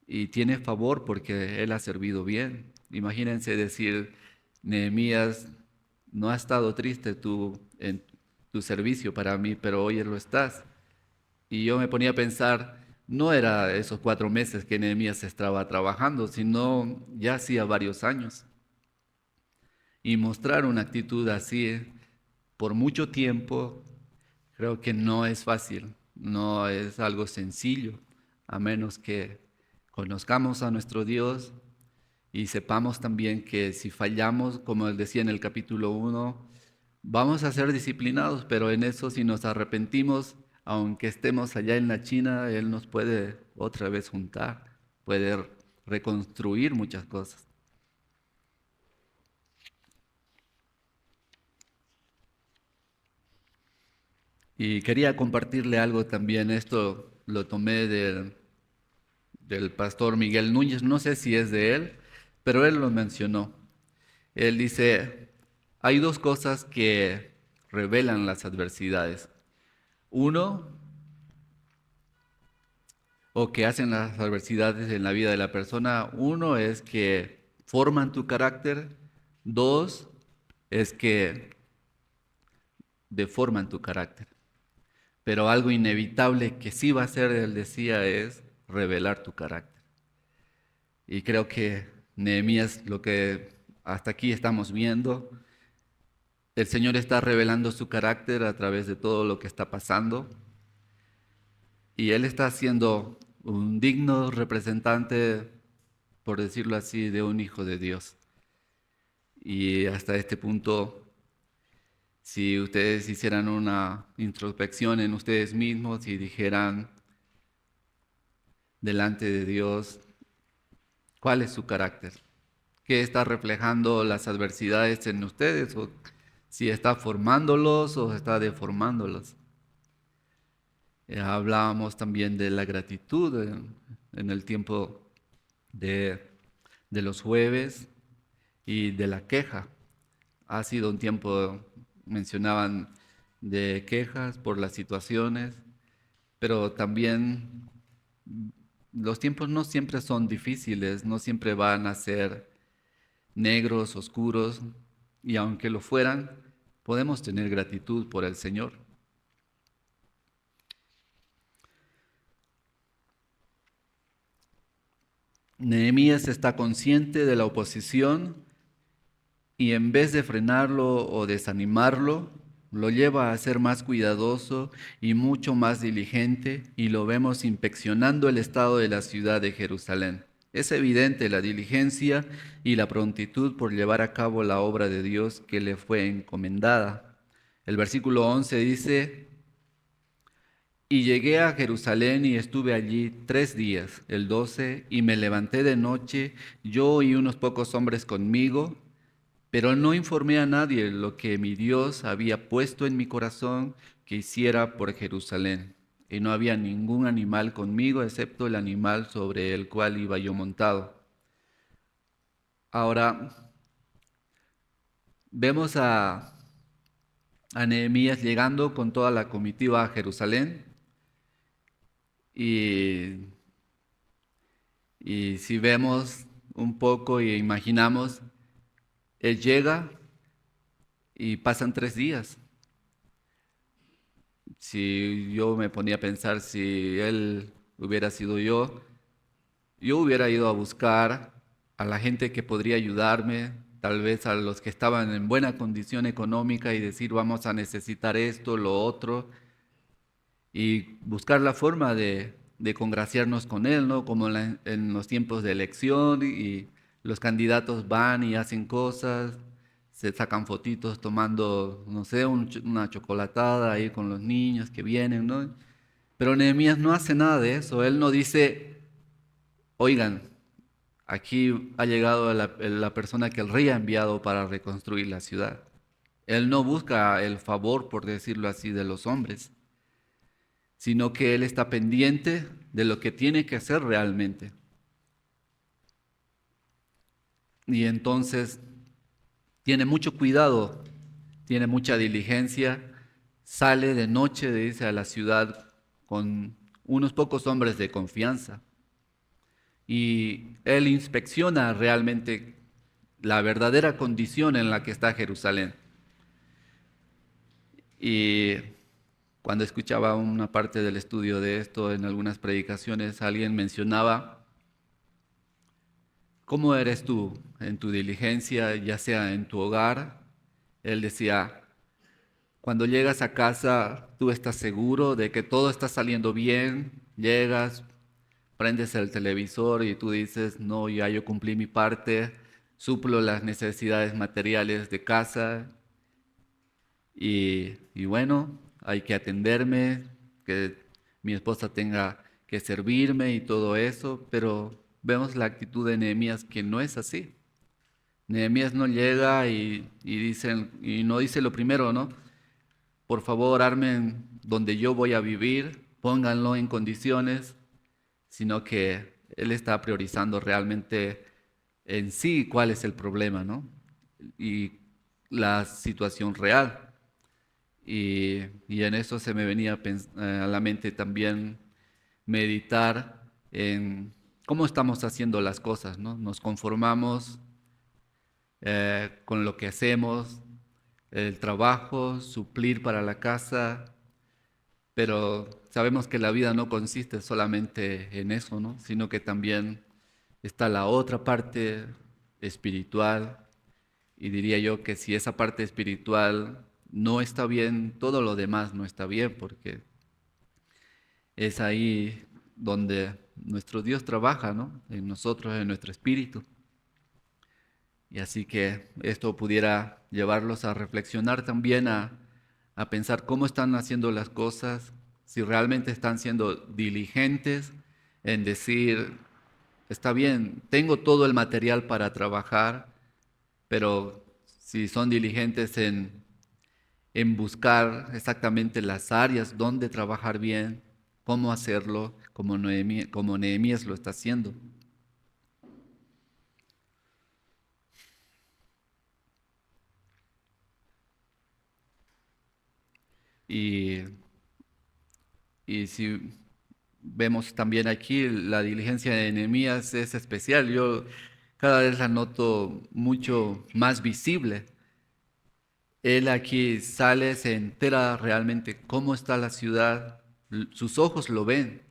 y tiene favor porque él ha servido bien. Imagínense decir, Nehemías, no has estado triste tú en tu servicio para mí, pero hoy lo estás. Y yo me ponía a pensar, no era esos 4 meses que Nehemías estaba trabajando, sino ya hacía varios años. Y mostrar una actitud así por mucho tiempo, creo que no es fácil, no es algo sencillo, a menos que conozcamos a nuestro Dios y sepamos también que si fallamos, como él decía en el capítulo 1, vamos a ser disciplinados, pero en eso si nos arrepentimos, aunque estemos allá en la China, Él nos puede otra vez juntar, puede reconstruir muchas cosas. Y quería compartirle algo también, esto lo tomé del pastor Miguel Núñez, no sé si es de él, pero él lo mencionó. Él dice, hay dos cosas que revelan las adversidades. Uno, o que hacen las adversidades en la vida de la persona. Uno es que forman tu carácter. Dos, es que deforman tu carácter. Pero algo inevitable que sí va a hacer, él decía, es revelar tu carácter. Y creo que Nehemías, lo que hasta aquí estamos viendo, el Señor está revelando su carácter a través de todo lo que está pasando. Y Él está siendo un digno representante, por decirlo así, de un hijo de Dios. Y hasta este punto, si ustedes hicieran una introspección en ustedes mismos y dijeran delante de Dios, ¿cuál es su carácter? ¿Qué está reflejando las adversidades en ustedes? ¿O si está formándolos o está deformándolos? Hablábamos también de la gratitud en el tiempo de, de los jueves y de la queja. Ha sido un tiempo mencionaban de quejas por las situaciones, pero también los tiempos no siempre son difíciles, no siempre van a ser negros, oscuros, y aunque lo fueran, podemos tener gratitud por el Señor. Nehemías está consciente de la oposición y en vez de frenarlo o desanimarlo, lo lleva a ser más cuidadoso y mucho más diligente, y lo vemos inspeccionando el estado de la ciudad de Jerusalén. Es evidente la diligencia y la prontitud por llevar a cabo la obra de Dios que le fue encomendada. El versículo 11 dice: y llegué a Jerusalén y estuve allí 3 días, el 12, y me levanté de noche, yo y unos pocos hombres conmigo, pero no informé a nadie lo que mi Dios había puesto en mi corazón que hiciera por Jerusalén. Y no había ningún animal conmigo excepto el animal sobre el cual iba yo montado. Ahora vemos a Nehemías llegando con toda la comitiva a Jerusalén. Y, y si vemos un poco y imaginamos, él llega y pasan 3 días. Si yo me ponía a pensar, si él hubiera sido yo hubiera ido a buscar a la gente que podría ayudarme, tal vez a los que estaban en buena condición económica y decir, vamos a necesitar esto, lo otro, y buscar la forma de congraciarnos con él, ¿no? Como en los tiempos de elección y los candidatos van y hacen cosas, se sacan fotitos tomando, no sé, una chocolatada ahí con los niños que vienen, ¿no? Pero Nehemías no hace nada de eso. Él no dice, oigan, aquí ha llegado la persona que el rey ha enviado para reconstruir la ciudad. Él no busca el favor, por decirlo así, de los hombres, sino que él está pendiente de lo que tiene que hacer realmente. Y entonces tiene mucho cuidado, tiene mucha diligencia, sale de noche, dice, a la ciudad con unos pocos hombres de confianza. Y él inspecciona realmente la verdadera condición en la que está Jerusalén. Y cuando escuchaba una parte del estudio de esto en algunas predicaciones, alguien mencionaba: ¿cómo eres tú en tu diligencia, ya sea en tu hogar? Él decía, cuando llegas a casa, tú estás seguro de que todo está saliendo bien, llegas, prendes el televisor y tú dices, no, ya yo cumplí mi parte, suplo las necesidades materiales de casa y bueno, hay que atenderme, que mi esposa tenga que servirme y todo eso, pero vemos la actitud de Nehemías que no es así. Nehemías no llega y no dice lo primero, ¿no? Por favor, armen donde yo voy a vivir, pónganlo en condiciones, sino que él está priorizando realmente en sí cuál es el problema, ¿no? Y la situación real. Y en eso se me venía a la mente también meditar en cómo estamos haciendo las cosas, ¿no? Nos conformamos con lo que hacemos, el trabajo, suplir para la casa, pero sabemos que la vida no consiste solamente en eso, ¿no? Sino que también está la otra parte espiritual, y diría yo que si esa parte espiritual no está bien, todo lo demás no está bien, porque es ahí donde nuestro Dios trabaja, ¿no? En nosotros, en nuestro espíritu. Y así que esto pudiera llevarlos a reflexionar también, a pensar cómo están haciendo las cosas, si realmente están siendo diligentes en decir, está bien, tengo todo el material para trabajar, pero si son diligentes en buscar exactamente las áreas donde trabajar bien, cómo hacerlo, como Nehemías lo está haciendo. Y, y si vemos también aquí, la diligencia de Nehemías es especial. Yo cada vez la noto mucho más visible. Él aquí sale, se entera realmente cómo está la ciudad, sus ojos lo ven.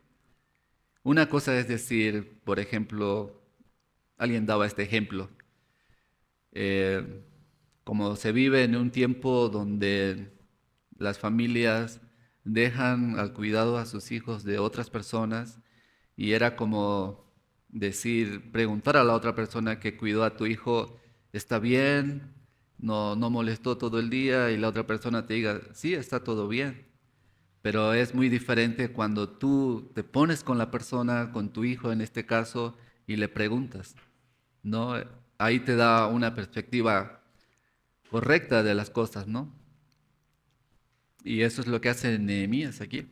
Una cosa es decir, por ejemplo, alguien daba este ejemplo, eh, como se vive en un tiempo donde las familias dejan al cuidado a sus hijos de otras personas y era como decir, preguntar a la otra persona que cuidó a tu hijo, ¿está bien? No molestó todo el día y la otra persona te diga, sí, está todo bien. Pero es muy diferente cuando tú te pones con la persona, con tu hijo en este caso, y le preguntas, ¿no? Ahí te da una perspectiva correcta de las cosas, ¿no? Y eso es lo que hace Nehemías aquí.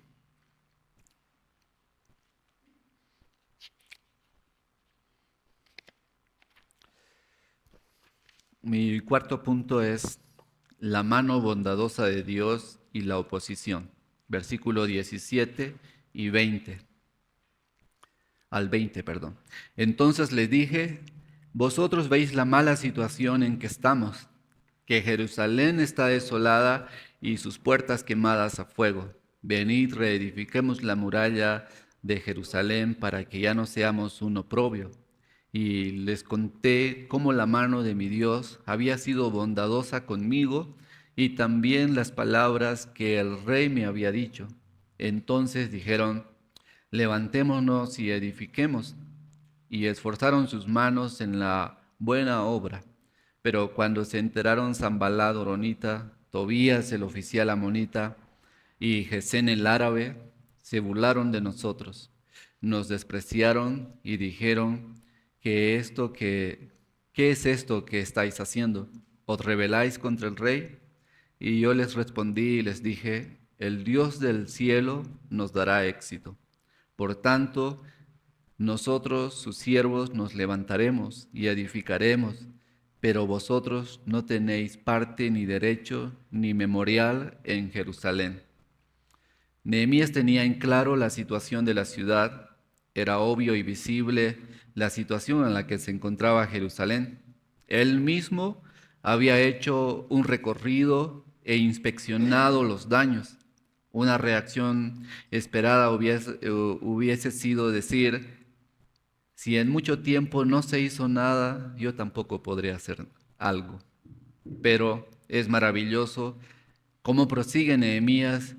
Mi cuarto punto es la mano bondadosa de Dios y la oposición. Versículo 17 y 20 al 20, perdón. Entonces les dije, vosotros veis la mala situación en que estamos, que Jerusalén está desolada y sus puertas quemadas a fuego. Venid, reedifiquemos la muralla de Jerusalén para que ya no seamos un oprobio. Y les conté cómo la mano de mi Dios había sido bondadosa conmigo y también las palabras que el rey me había dicho. Entonces dijeron, levantémonos y edifiquemos. Y esforzaron sus manos en la buena obra. Pero cuando se enteraron Sanballat horonita, Tobías el oficial amonita y Gesén el árabe, se burlaron de nosotros. Nos despreciaron y dijeron ¿qué es esto que estáis haciendo? ¿Os rebeláis contra el rey? Y yo les respondí y les dije, el Dios del cielo nos dará éxito. Por tanto, nosotros, sus siervos, nos levantaremos y edificaremos, pero vosotros no tenéis parte ni derecho ni memorial en Jerusalén. Nehemías tenía en claro la situación de la ciudad, era obvio y visible la situación en la que se encontraba Jerusalén. Él mismo había hecho un recorrido e inspeccionado los daños. Una reacción esperada hubiese sido decir, si en mucho tiempo no se hizo nada, yo tampoco podré hacer algo. Pero es maravilloso cómo prosigue Nehemías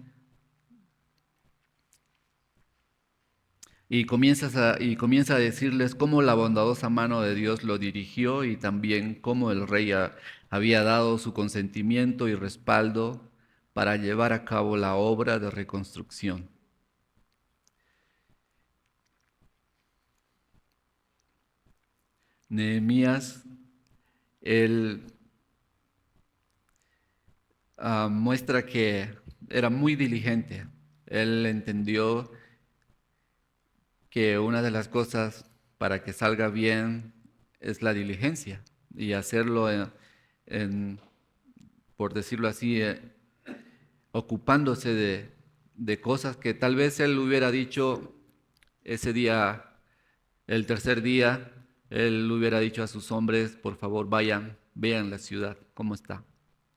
y comienza a decirles cómo la bondadosa mano de Dios lo dirigió y también cómo el rey había dado su consentimiento y respaldo para llevar a cabo la obra de reconstrucción. Nehemías, él muestra que era muy diligente. Él entendió que una de las cosas para que salga bien es la diligencia y hacerlo en, por decirlo así, ocupándose de cosas que tal vez él hubiera dicho ese día, el tercer día, él hubiera dicho a sus hombres, por favor vayan, vean la ciudad, cómo está.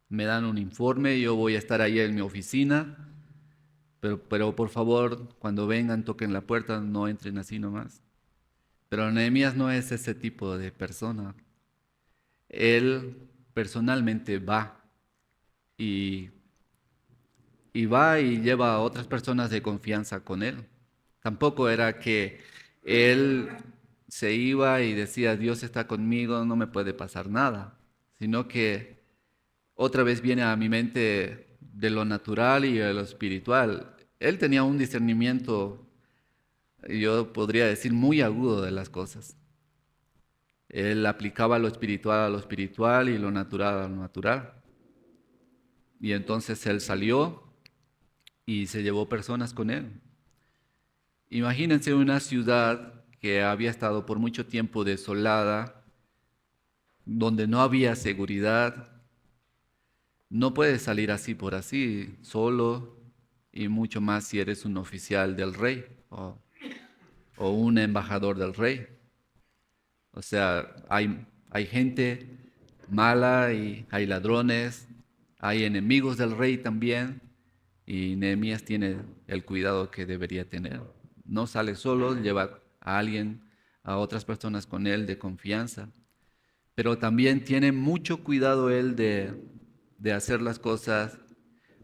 Me dan un informe, yo voy a estar ahí en mi oficina, pero por favor, cuando vengan, toquen la puerta, no entren así nomás. Pero Nehemías no es ese tipo de persona. Él personalmente va y, y va y lleva a otras personas de confianza con él. Tampoco era que él se iba y decía, Dios está conmigo, no me puede pasar nada, sino que otra vez viene a mi mente de lo natural y de lo espiritual. Él tenía un discernimiento, yo podría decir, muy agudo de las cosas. Él aplicaba lo espiritual a lo espiritual y lo natural a lo natural. Y entonces él salió y se llevó personas con él. Imagínense una ciudad que había estado por mucho tiempo desolada, donde no había seguridad, No puedes salir así por así, solo, y mucho más si eres un oficial del rey o un embajador del rey. O sea, hay gente mala y hay ladrones, hay enemigos del rey también, y Nehemías tiene el cuidado que debería tener. No sale solo, lleva a alguien, a otras personas con él de confianza, pero también tiene mucho cuidado él de hacer las cosas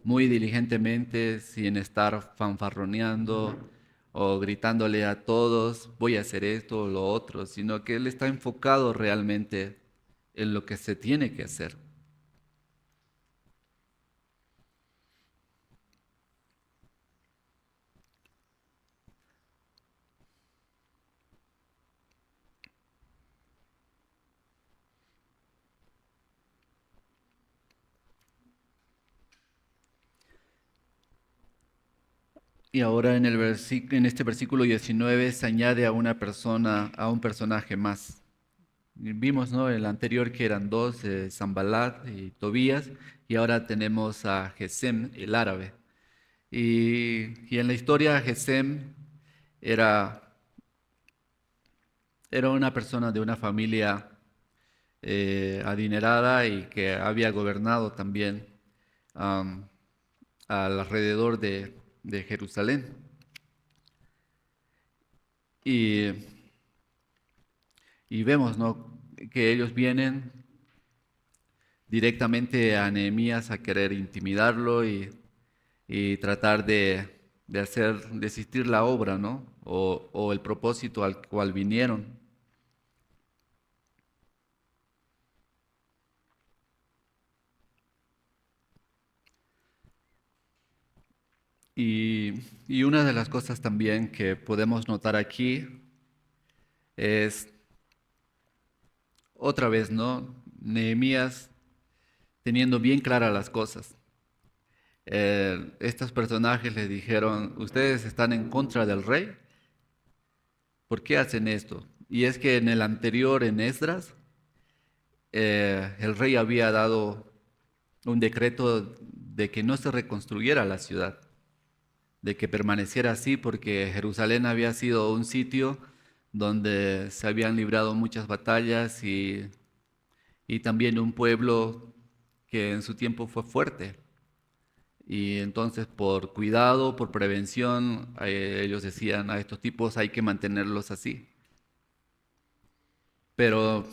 muy diligentemente, sin estar fanfarroneando o gritándole a todos, voy a hacer esto o lo otro, sino que él está enfocado realmente en lo que se tiene que hacer. Y ahora en este versículo 19 se añade a una persona, a un personaje más. Vimos, ¿no? El anterior que eran dos, Sanballat y Tobías, y ahora tenemos a Gesem, el árabe. Y en la historia Gesem era, era una persona de una familia adinerada y que había gobernado también am, alrededor de Jerusalén. Y, y vemos, ¿no? Que ellos vienen directamente a Nehemías a querer intimidarlo y tratar de hacer desistir la obra, ¿no? O el propósito al cual vinieron. Y, y una de las cosas también que podemos notar aquí es, otra vez, ¿no? Nehemías teniendo bien claras las cosas. Estos personajes le dijeron, ustedes están en contra del rey, ¿por qué hacen esto? Y es que en el anterior, en Esdras, el rey había dado un decreto de que no se reconstruyera la ciudad, de que permaneciera así porque Jerusalén había sido un sitio donde se habían librado muchas batallas y también un pueblo que en su tiempo fue fuerte. Y entonces por cuidado, por prevención, ellos decían a estos tipos hay que mantenerlos así. Pero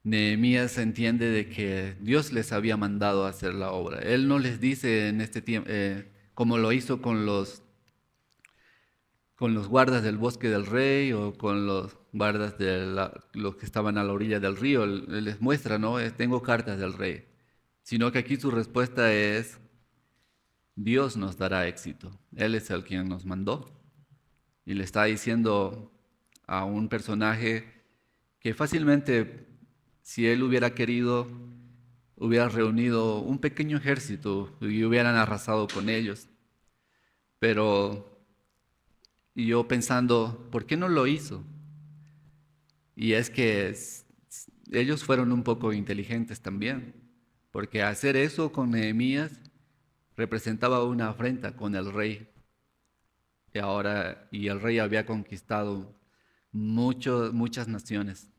Nehemías entiende de que Dios les había mandado a hacer la obra. Él no les dice en este tiempo, como lo hizo con los guardas del bosque del rey o con los guardas de los que estaban a la orilla del río. Él les muestra, ¿no? Tengo cartas del rey. Sino que aquí su respuesta es, Dios nos dará éxito. Él es el quien nos mandó. Y le está diciendo a un personaje que fácilmente, si él hubiera querido, hubiera reunido un pequeño ejército y hubieran arrasado con ellos. Pero yo pensando, ¿por qué no lo hizo? Y es que ellos fueron un poco inteligentes también, porque hacer eso con Nehemías representaba una afrenta con el rey. Y el rey había conquistado muchas naciones.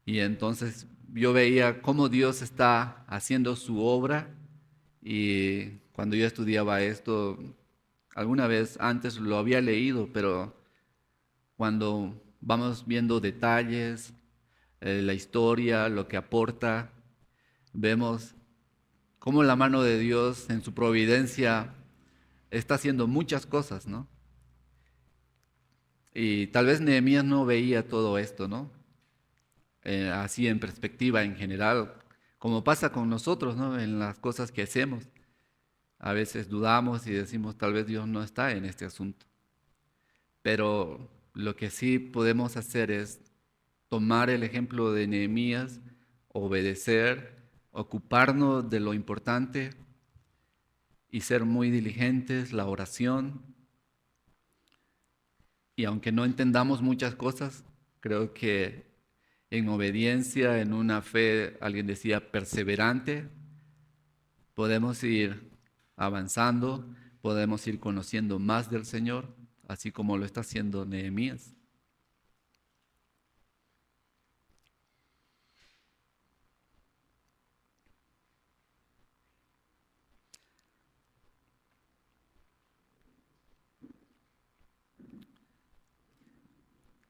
Y entonces yo veía cómo Dios está haciendo su obra y cuando yo estudiaba esto, alguna vez antes lo había leído, pero cuando vamos viendo detalles, la historia, lo que aporta, vemos cómo la mano de Dios en su providencia está haciendo muchas cosas, ¿no? Y tal vez Nehemías no veía todo esto, ¿no? Así en perspectiva en general, como pasa con nosotros, ¿no? En las cosas que hacemos. A veces dudamos y decimos, tal vez Dios no está en este asunto. Pero lo que sí podemos hacer es tomar el ejemplo de Nehemías, obedecer, ocuparnos de lo importante y ser muy diligentes, la oración. Y aunque no entendamos muchas cosas, creo que en obediencia, en una fe, alguien decía perseverante, podemos ir avanzando, podemos ir conociendo más del Señor, así como lo está haciendo Nehemías.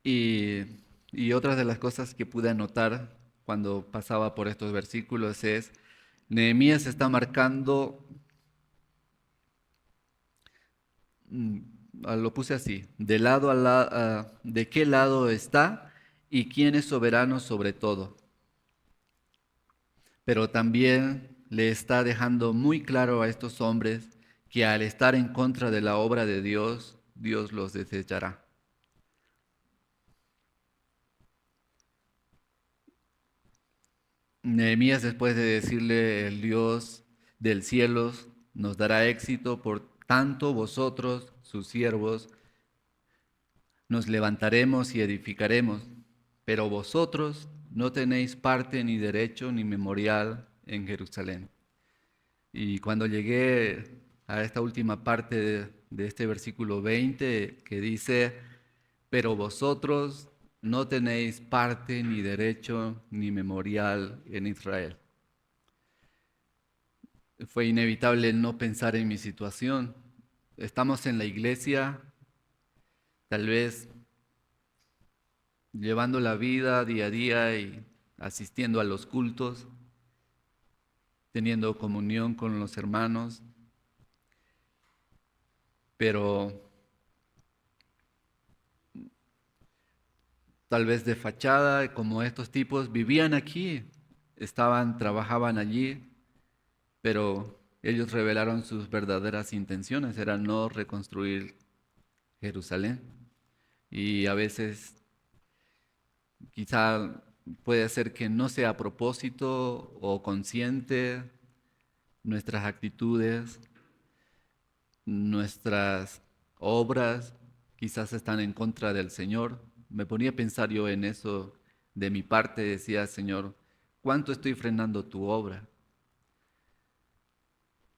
Y, y otra de las cosas que pude anotar cuando pasaba por estos versículos es, Nehemías está marcando, mm, lo puse así, de qué lado está y quién es soberano sobre todo. Pero también le está dejando muy claro a estos hombres que al estar en contra de la obra de Dios, Dios los desechará. Nehemías, después de decirle, el Dios del cielo nos dará éxito, por tanto vosotros, sus siervos, nos levantaremos y edificaremos, pero vosotros no tenéis parte ni derecho ni memorial en Jerusalén. Y cuando llegué a esta última parte de este versículo 20 que dice, pero vosotros no tenéis parte ni derecho ni memorial en Israel. Fue inevitable no pensar en mi situación. Estamos en la iglesia, tal vez llevando la vida día a día y asistiendo a los cultos, teniendo comunión con los hermanos, pero tal vez de fachada, como estos tipos vivían aquí, trabajaban allí, pero ellos revelaron sus verdaderas intenciones, era no reconstruir Jerusalén. Y a veces quizá puede ser que no sea a propósito o consciente nuestras actitudes, nuestras obras, quizás están en contra del Señor. Me ponía a pensar yo en eso de mi parte, decía, Señor, ¿cuánto estoy frenando tu obra?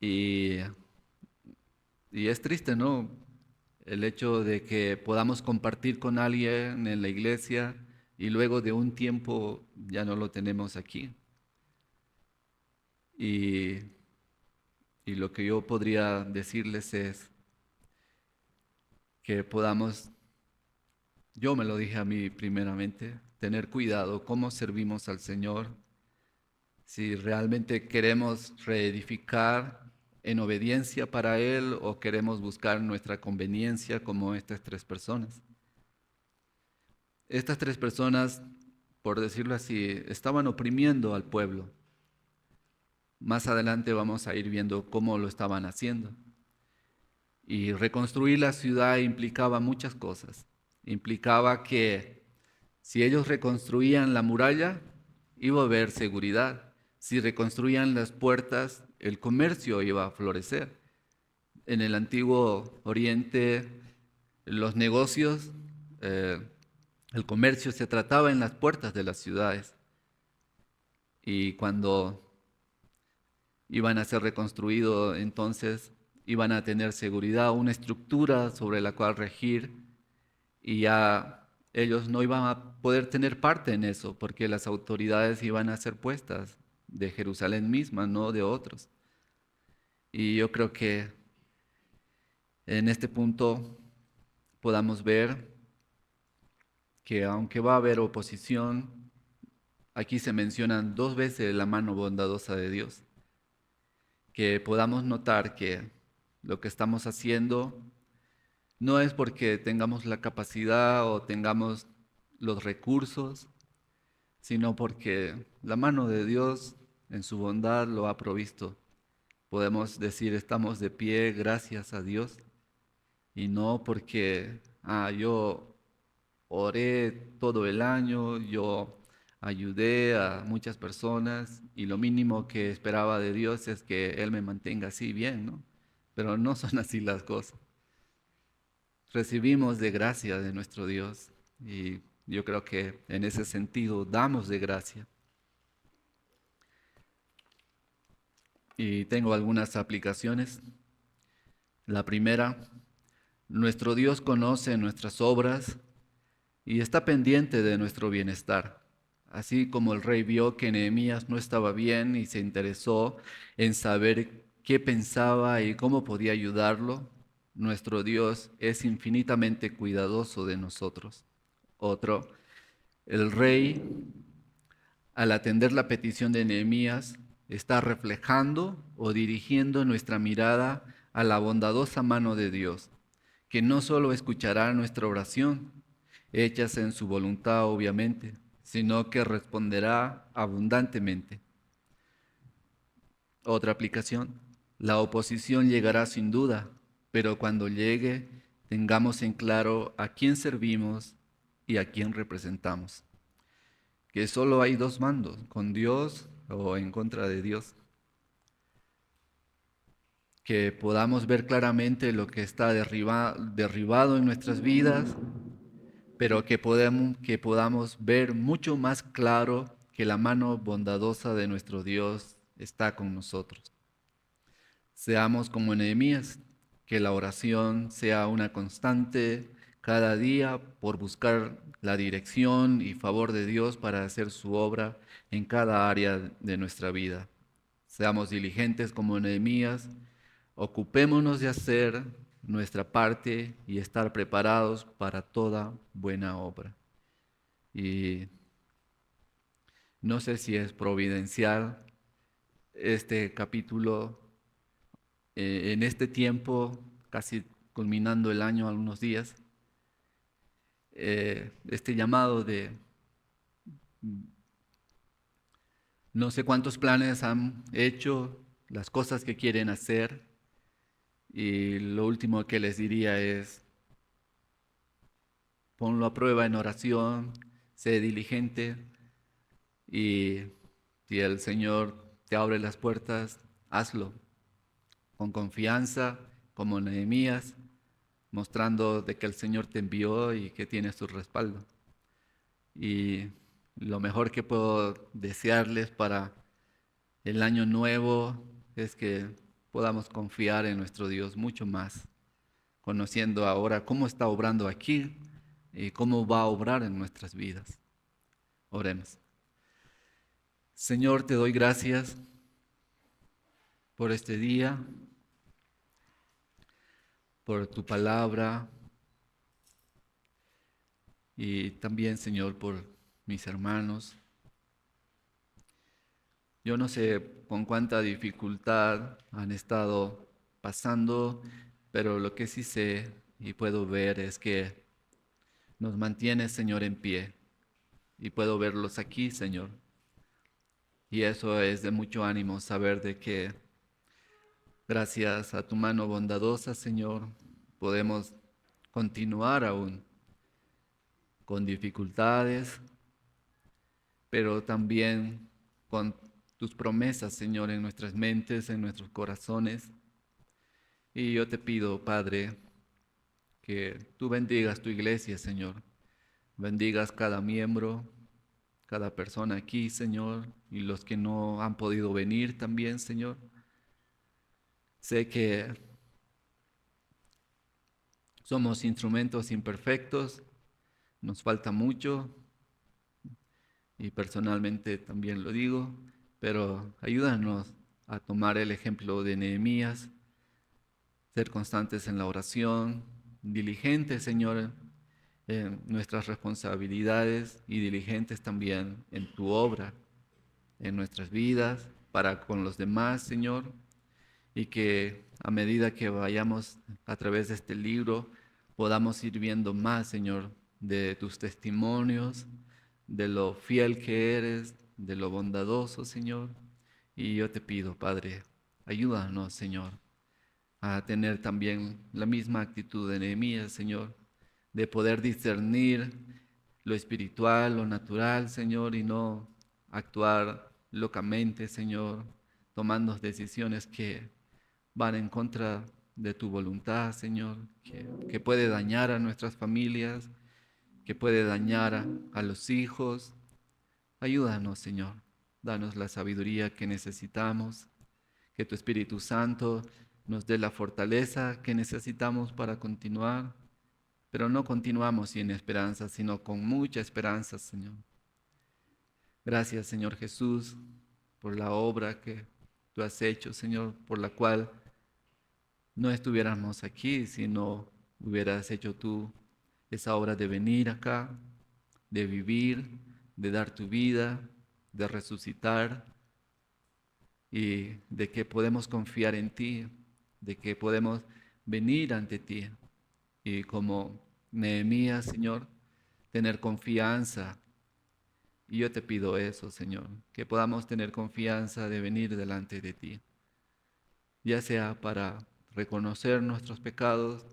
Y, y es triste, ¿no? El hecho de que podamos compartir con alguien en la iglesia y luego de un tiempo ya no lo tenemos aquí. Y, y lo que yo podría decirles es que podamos, yo me lo dije a mí primeramente, tener cuidado cómo servimos al Señor, si realmente queremos reedificar en obediencia para Él o queremos buscar nuestra conveniencia como estas tres personas. Estas tres personas, por decirlo así, estaban oprimiendo al pueblo. Más adelante vamos a ir viendo cómo lo estaban haciendo. Y reconstruir la ciudad implicaba muchas cosas. Implicaba que si ellos reconstruían la muralla, iba a haber seguridad. Si reconstruían las puertas, el comercio iba a florecer. En el antiguo Oriente, los negocios, eh, el comercio se trataba en las puertas de las ciudades. Y cuando iban a ser reconstruidos, entonces iban a tener seguridad, una estructura sobre la cual regir, y ya ellos no iban a poder tener parte en eso, porque las autoridades iban a ser puestas de Jerusalén misma, no de otros. Y yo creo que en este punto podamos ver que aunque va a haber oposición, aquí se mencionan dos veces la mano bondadosa de Dios, que podamos notar que lo que estamos haciendo no es porque tengamos la capacidad o tengamos los recursos, sino porque la mano de Dios en su bondad lo ha provisto. Podemos decir, estamos de pie gracias a Dios y no porque yo oré todo el año, yo ayudé a muchas personas y lo mínimo que esperaba de Dios es que Él me mantenga así bien, ¿no? Pero no son así las cosas. Recibimos de gracia de nuestro Dios y Yo creo que en ese sentido damos de gracia. Y tengo algunas aplicaciones. La primera, nuestro Dios conoce nuestras obras y está pendiente de nuestro bienestar. Así como el rey vio que Nehemías no estaba bien y se interesó en saber qué pensaba y cómo podía ayudarlo, nuestro Dios es infinitamente cuidadoso de nosotros. Otro, el rey, al atender la petición de Nehemías, está reflejando o dirigiendo nuestra mirada a la bondadosa mano de Dios, que no solo escuchará nuestra oración, hechas en su voluntad obviamente, sino que responderá abundantemente. Otra aplicación, la oposición llegará sin duda, pero cuando llegue, tengamos en claro a quién servimos y a quién representamos. Que solo hay dos mandos, con Dios o en contra de Dios. Que podamos ver claramente lo que está derribado en nuestras vidas, pero que podamos ver mucho más claro que la mano bondadosa de nuestro Dios está con nosotros. Seamos como Nehemías, que la oración sea una constante cada día por buscar la dirección y favor de Dios para hacer su obra en cada área de nuestra vida. Seamos diligentes como Nehemías, ocupémonos de hacer nuestra parte y estar preparados para toda buena obra. Y no sé si es providencial este capítulo en este tiempo, casi culminando el año, algunos días, este llamado de no sé cuántos planes han hecho, las cosas que quieren hacer, y lo último que les diría es, ponlo a prueba en oración, sé diligente, y si el Señor te abre las puertas, hazlo con confianza, como Nehemías, mostrando de que el Señor te envió y que tienes su respaldo. Y lo mejor que puedo desearles para el año nuevo es que podamos confiar en nuestro Dios mucho más, conociendo ahora cómo está obrando aquí y cómo va a obrar en nuestras vidas. Oremos. Señor, te doy gracias por este día, por tu palabra y también, Señor, por mis hermanos. Yo no sé con cuánta dificultad han estado pasando, pero lo que sí sé y puedo ver es que nos mantienes, Señor, en pie. Y puedo verlos aquí, Señor. Y eso es de mucho ánimo, saber de que gracias a tu mano bondadosa, Señor, podemos continuar aún con dificultades, pero también con tus promesas, Señor, en nuestras mentes, en nuestros corazones. Y yo te pido, Padre, que tú bendigas tu iglesia, Señor. Bendigas cada miembro, cada persona aquí, Señor, y los que no han podido venir también, Señor. Sé que somos instrumentos imperfectos, nos falta mucho, y personalmente también lo digo, pero ayúdanos a tomar el ejemplo de Nehemías, ser constantes en la oración, diligentes, Señor, en nuestras responsabilidades y diligentes también en tu obra, en nuestras vidas, para con los demás, Señor, y que a medida que vayamos a través de este libro, podamos ir viendo más, Señor, de tus testimonios, de lo fiel que eres, de lo bondadoso, Señor. Y yo te pido, Padre, ayúdanos, Señor, a tener también la misma actitud de Nehemías, Señor, de poder discernir lo espiritual, lo natural, Señor, y no actuar locamente, Señor, tomando decisiones que van en contra de tu voluntad, Señor, que puede dañar a nuestras familias, que puede dañar a los hijos. Ayúdanos, Señor. Danos la sabiduría que necesitamos, que tu Espíritu Santo nos dé la fortaleza que necesitamos para continuar, pero no continuamos sin esperanza, sino con mucha esperanza, Señor. Gracias, Señor Jesús, por la obra que tú has hecho, Señor, por la cual no estuviéramos aquí si no hubieras hecho tú esa obra de venir acá, de vivir, de dar tu vida, de resucitar y de que podemos confiar en ti, de que podemos venir ante ti y como Nehemías, Señor, tener confianza. Y yo te pido eso, Señor, que podamos tener confianza de venir delante de ti, ya sea para reconocer nuestros pecados,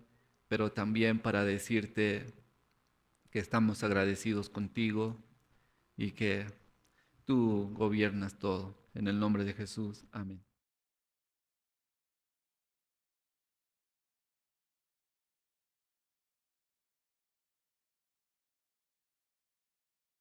pero también para decirte que estamos agradecidos contigo y que tú gobiernas todo. En el nombre de Jesús, amén.